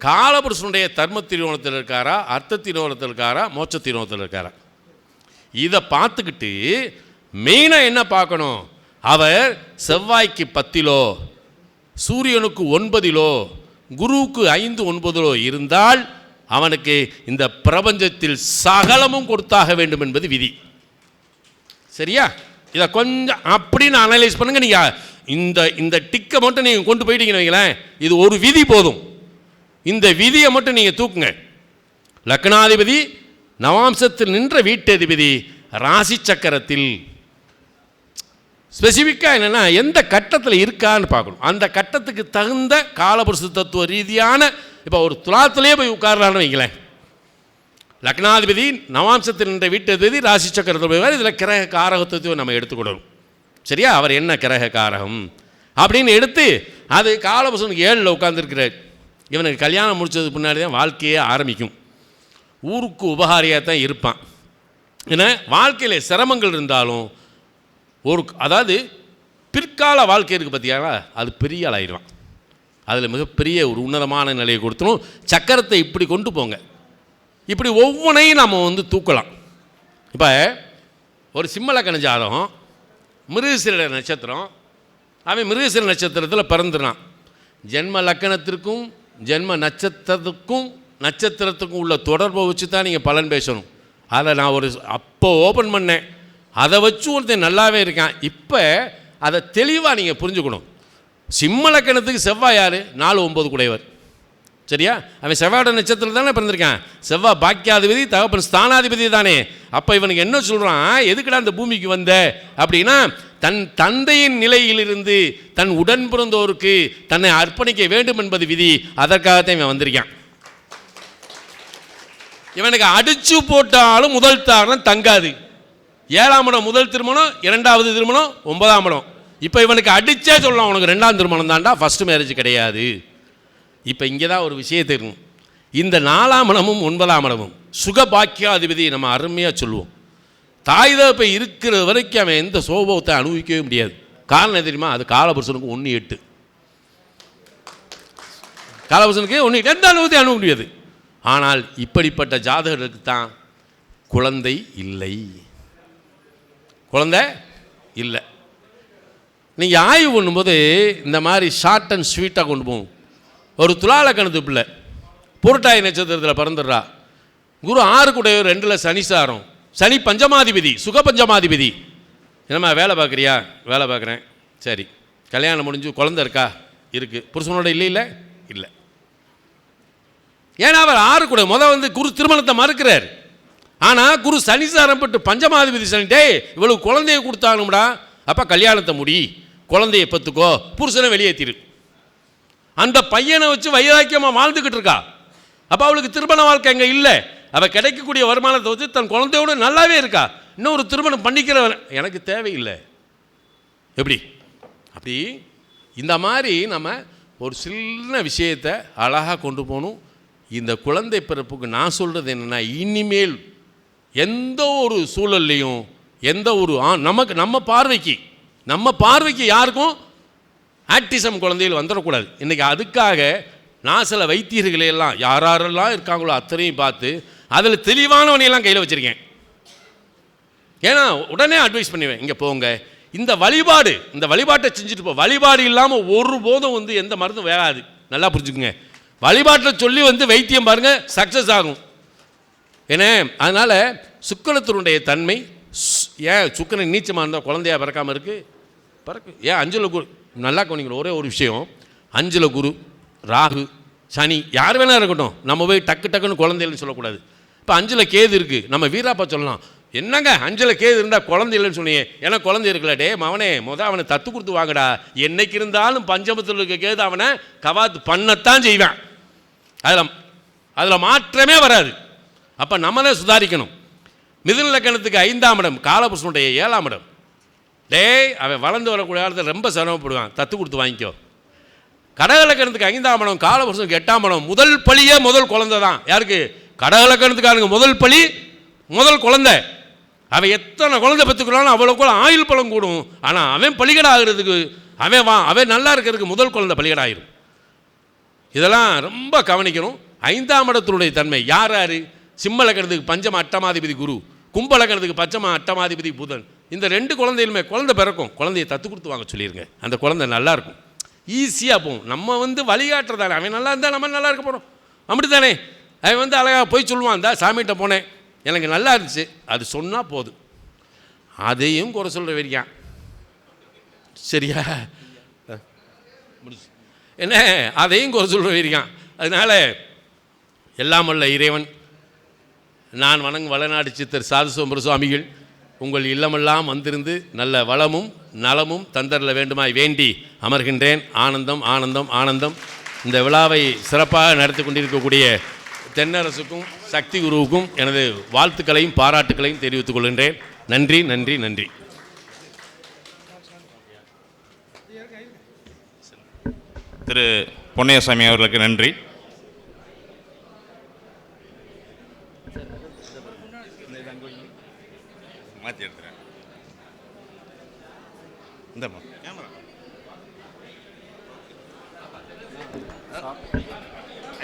Speaker 5: காலபுருஷனுடைய தர்ம திரிகோணத்தில் இருக்காரா, அர்த்த திரிகோணத்தில் இருக்காரா, மோட்ச திரிகோணத்தில் இருக்காரா, இதை பார்த்துக்கிட்டு மெயினாக என்ன பார்க்கணும், அவர் செவ்வாய்க்கு 10 சூரியனுக்கு 9 குருவுக்கு 5 9 இருந்தால் அவனுக்கு இந்த பிரபஞ்சத்தில் சகலமும் கொடுத்தாக வேண்டும் என்பது விதி. சரியா? இதை கொஞ்சம் அப்படின்னு அனலைஸ் பண்ணுங்க. நீங்கள் இந்த டிக்கை மட்டும் நீங்கள் கொண்டு போயிட்டீங்கன்னு வைங்களேன், இது ஒரு விதி போதும். இந்த விதியை மட்டும் நீங்கள் தூக்குங்க. லக்னாதிபதி நவாம்சத்தில் நின்ற வீட்டதிபதி ராசி சக்கரத்தில் ஸ்பெசிஃபிக்காக என்னென்னா எந்த கட்டத்தில் இருக்கான்னு பார்க்கணும். அந்த கட்டத்துக்கு தகுந்த காலபுருஷ தத்துவ ரீதியான, இப்போ ஒரு துலாத்திலே போய் உட்காரலான்னு வைங்களேன், லக்னாதிபதி நவாம்சத்தில் நின்ற வீட்டதிபதி ராசி சக்கரத்தில் போய் இதில் கிரக காரகத்துவம் நம்ம எடுத்துக்கொள்ளணும். சரியா? அவர் என்ன கிரக காரகம் அப்படின்னு எடுத்து அது காலபுருஷனுக்கு 7 உட்காந்துருக்கிறார். இவனுக்கு கல்யாணம் முடிச்சதுக்கு முன்னாடி தான் வாழ்க்கையே ஆரம்பிக்கும். ஊருக்கு உபகாரியாக தான் இருப்பான். ஏன்னா வாழ்க்கையில் சிரமங்கள் இருந்தாலும் அதாவது பிற்கால வாழ்க்கை இருக்குது பார்த்தியாங்களா, அது பெரிய ஆளாயிடுவான். அதில் மிகப்பெரிய ஒரு உன்னதமான நிலையை கொடுத்துரும். சக்கரத்தை இப்படி கொண்டு போங்க, இப்படி ஒவ்வொன்றையும் நம்ம தூக்கலாம். இப்போ ஒரு சிம்மலக்கண ஜாதகம், மிருகசீர நட்சத்திரம், அவன் மிருகசீர நட்சத்திரத்தில் பிறந்துறான். ஜென்ம லக்கணத்திற்கும் ஜென்ம நட்சத்திரத்துக்கும் உள்ள தொடர்பை வச்சு தான் நீங்கள் பலன் பேசணும். அதை நான் அப்போ ஓப்பன் பண்ணேன், அதை வச்சு ஒருத்தன் நல்லாவே இருக்கான். இப்போ அதை தெளிவாக நீங்கள் புரிஞ்சுக்கணும். சிம்ம லக்கணத்துக்கு செவ்வாய் யார்? 4 9 கூடையவர். சரியா? அவன் செவ்வாயோட நட்சத்திரம் தானே பிறந்திருக்கான். செவ்வாய் பாக்கியாதிபதி, தகப்பன் ஸ்தானாதிபதி தானே. அப்போ இவனுக்கு என்ன சொல்கிறான், எதுக்குடா அந்த பூமிக்கு வந்த அப்படின்னா, தன் தந்தையின் நிலையிலிருந்து தன் உடன் பிறந்தோருக்கு தன்னை அர்ப்பணிக்க வேண்டும் என்பது விதி. அதற்காகத்தான் இவன் வந்திருக்கான். இவனுக்கு அடிச்சு போட்டாலும் முதல் தாரணம் தங்காது. 7ஆம் இடம் முதல் திருமணம், 2வது திருமணம், 9ஆம் இடம். இப்போ இவனுக்கு அடிச்சே சொல்லலாம், உனக்கு 2ஆம் திருமணம் தாண்டா, ஃபர்ஸ்ட் மேரேஜ் கிடையாது. இப்போ இங்கே தான் ஒரு விஷயத்தை இருக்கும். இந்த 4ஆம் இடமும் 9ஆம் இடமும் சுகபாக்கியாதிபதி நம்ம அருமையாக சொல்லுவோம். தாய் தகப்பை இருக்கிற வரைக்கும் அவன் எந்த சோபத்தை அனுபவிக்கவே முடியாது. காரணம் தெரியுமா? அது காலபுருஷனுக்கு 1 8. காலபுருஷனுக்கு 1 8 எந்த அனுபவத்தை அனுபவிக்க முடியாது. ஆனால் இப்படிப்பட்ட ஜாதகர்களுக்கு தான் குழந்தை இல்லை. குழந்தை இல்லை. நீங்கள் ஆய்வு பண்ணும்போது இந்த மாதிரி ஷார்ட் அண்ட் ஸ்வீட்டாக கொண்டு போகும். ஒரு துலாலக்கணத்து பிள்ளை புரட்டாதி நட்சத்திரத்தில் பிறந்துடுறா. குரு 6 கூடையவர் 2ல் சனி சாரம். சனி பஞ்சமாதிபதி, சுக பஞ்சமாதிபதி. என்னம்மா வேலை பார்க்குறியா? வேலை பார்க்குறேன். சரி, கல்யாணம் முடிஞ்சு குழந்தை இருக்கா? இருக்குது. புருஷனோட இல்லை இல்லை. ஏன்னா அவர் 6 கூட குரு திருமணத்தை மறுக்கிறார். ஆனால் குரு சனிசாரம் பட்டு பஞ்சமாதிபதி சனிட்டே இவளுக்கு குழந்தைய கொடுத்தானும்டா. அப்போ கல்யாணத்தை முடி, குழந்தைய பத்துக்கோ, புருஷனை வெளியேற்றிரு. அந்த பையனை வச்சு வைராக்கியமாக வாழ்ந்துக்கிட்டு இருக்கா. அப்போ அவளுக்கு திருமண வாழ்க்கை அங்கே இல்லை. அவள் கிடைக்கக்கூடிய வருமானத்தை வச்சு தன் குழந்தையோடு நல்லாவே இருக்கா. இன்னொரு திருமணம் பண்ணிக்கிற எனக்கு தேவையில்லை. எப்படி? அப்படி இந்த மாதிரி நம்ம ஒரு சின்ன விஷயத்தை அழகாக கொண்டு போகணும். இந்த குழந்தை பிறப்புக்கு நான் சொல்கிறது என்னென்னா, இனிமேல் எந்த ஒரு சூழல்லையும் எந்த ஒரு நம்ம பார்வைக்கு யாருக்கும் ஆட்டிசம் குழந்தைகள் வந்துடக்கூடாது. இன்றைக்கி அதுக்காக நான் சில வைத்தியர்களையெல்லாம் யாரெல்லாம் இருக்காங்களோ அத்தனையும் பார்த்து அதில் தெளிவானவனையெல்லாம் கையில் வச்சுருக்கேன். ஏன்னா உடனே அட்வைஸ் பண்ணுவேன், இங்கே போங்க, இந்த வழிபாட்டை செஞ்சுட்டு வழிபாடு இல்லாமல் ஒருபோதும் எந்த மருந்தும் வேகாது. நல்லா புரிஞ்சுக்குங்க. வழிபாட்டில் சொல்லி வைத்தியம் பாருங்கள், சக்ஸஸ் ஆகும். ஏன்னா அதனால் சுக்கிரத்தினுடைய தன்மை, ஏன் சுக்கிரன் நீச்சமாக இருந்தால் குழந்தையாக பிறக்காமல் இருக்குது? ஏன் 5ல் குரு நல்லா கவனிக்கணும். ஒரே ஒரு விஷயம், 5ல் குரு, ராகு, சனி யார் வேணா இருக்கட்டும், நம்ம போய் டக்குன்னு குழந்தைகள்னு சொல்லக்கூடாது. இப்போ 5ல் கேது இருக்குது, நம்ம வீராப்பா சொல்லலாம், என்னங்க 5ல் கேது இருந்தால் குழந்தை இல்லைன்னு சொன்னியே, ஏன்னா குழந்தை இருக்கல. டே மவனே, அவனை தத்து கொடுத்து வாங்கடா. என்னைக்கு இருந்தாலும் பஞ்சமத்தில் இருக்க கேது அவனை கவாத்து பண்ணத்தான் செய்வேன். அதில் மாற்றமே வராது. அப்போ நம்ம தான் சுதாரிக்கணும். மிதுன லக்கணத்துக்கு 5ஆம் இடம் காலபுருஷனுடைய 7ஆம் இடம். அவன் வளர்ந்து வரக்கூடிய காலத்தில் ரொம்ப சிரமப்படுவான், தத்து கொடுத்து வாங்கிக்கோ. கடக லக்கணத்துக்கு 5ஆம் இடம் காலபுருஷனுக்கு 8ஆம் இடம். முதல் பழியே முதல் குழந்தை தான். யாருக்கு? கடக லக்கணத்துக்காரங்க முதல் பழி முதல் குழந்தை. அவன் எத்தனை குழந்தை பெற்றுக்கிறானோ அவ்வளோக்குள்ள ஆயுள் பலம் கூடும். ஆனால் அவன் பலிகடை ஆகிறதுக்கு அவன் நல்லா இருக்கிறதுக்கு முதல் குழந்தை பலிகடை ஆயிரும். இதெல்லாம் ரொம்ப கவனிக்கணும். 5ஆம் இடத்தினுடைய தன்மை யார் யார்? சிம்ம லக்னத்துக்கு பஞ்சம அட்டமாதிபதி குரு, கும்ப லக்னத்துக்கு பஞ்சம அட்டமாதிபதி புதன். இந்த 2 குழந்தைகளுமே குழந்தை பிறக்கும், குழந்தையை தத்து கொடுத்து வாங்க சொல்லிடுங்க. அந்த குழந்தை நல்லாயிருக்கும், ஈஸியாக போகும். நம்ம வழிகாட்டுறதானே, அவன் நல்லா இருந்தால் நம்ம நல்லா இருக்க போகிறோம், அப்படி தானே? அவன் அழகாக போய் சொல்லுவான், அந்த சாமிகிட்ட போனேன் எனக்கு நல்லா இருந்துச்சு, அது சொன்னால் போதும். அதையும் குறை சொல்கிற வரைக்கும் சரியா என்ன, அதையும் குறை சொல்கிற வரைக்கும். அதனால் எல்லாம் வல்ல இறைவன், நான் வணங்கும் வளநாடு சித்தர் சாது சிதம்பர சுவாமிகள் உங்கள் இல்லமெல்லாம் வந்திருந்து நல்ல வளமும் நலமும் தந்தரல வேண்டுமாய் வேண்டி அமர்கின்றேன். ஆனந்தம் ஆனந்தம் ஆனந்தம். இந்த விழாவை சிறப்பாக நடத்தி கொண்டிருக்கக்கூடிய தென்னரசுக்கும் சக்தி குருவுக்கும் எனது வாழ்த்துக்களையும் பாராட்டுக்களையும் தெரிவித்துக் கொள்கின்றேன். நன்றி நன்றி நன்றி.
Speaker 3: திரு பொன்னையசாமி அவர்களுக்கு நன்றி. மாற்றி எடுத்துறேன். இந்த கேமரா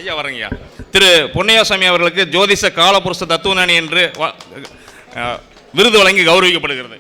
Speaker 3: ஐயா வரங்கய்யா. திரு பொன்னையாசாமி அவர்களுக்கு ஜோதிஷ காலபுருஷ தத்துவஞானி என்று விருது வழங்கி கௌரவிக்கப்படுகிறது.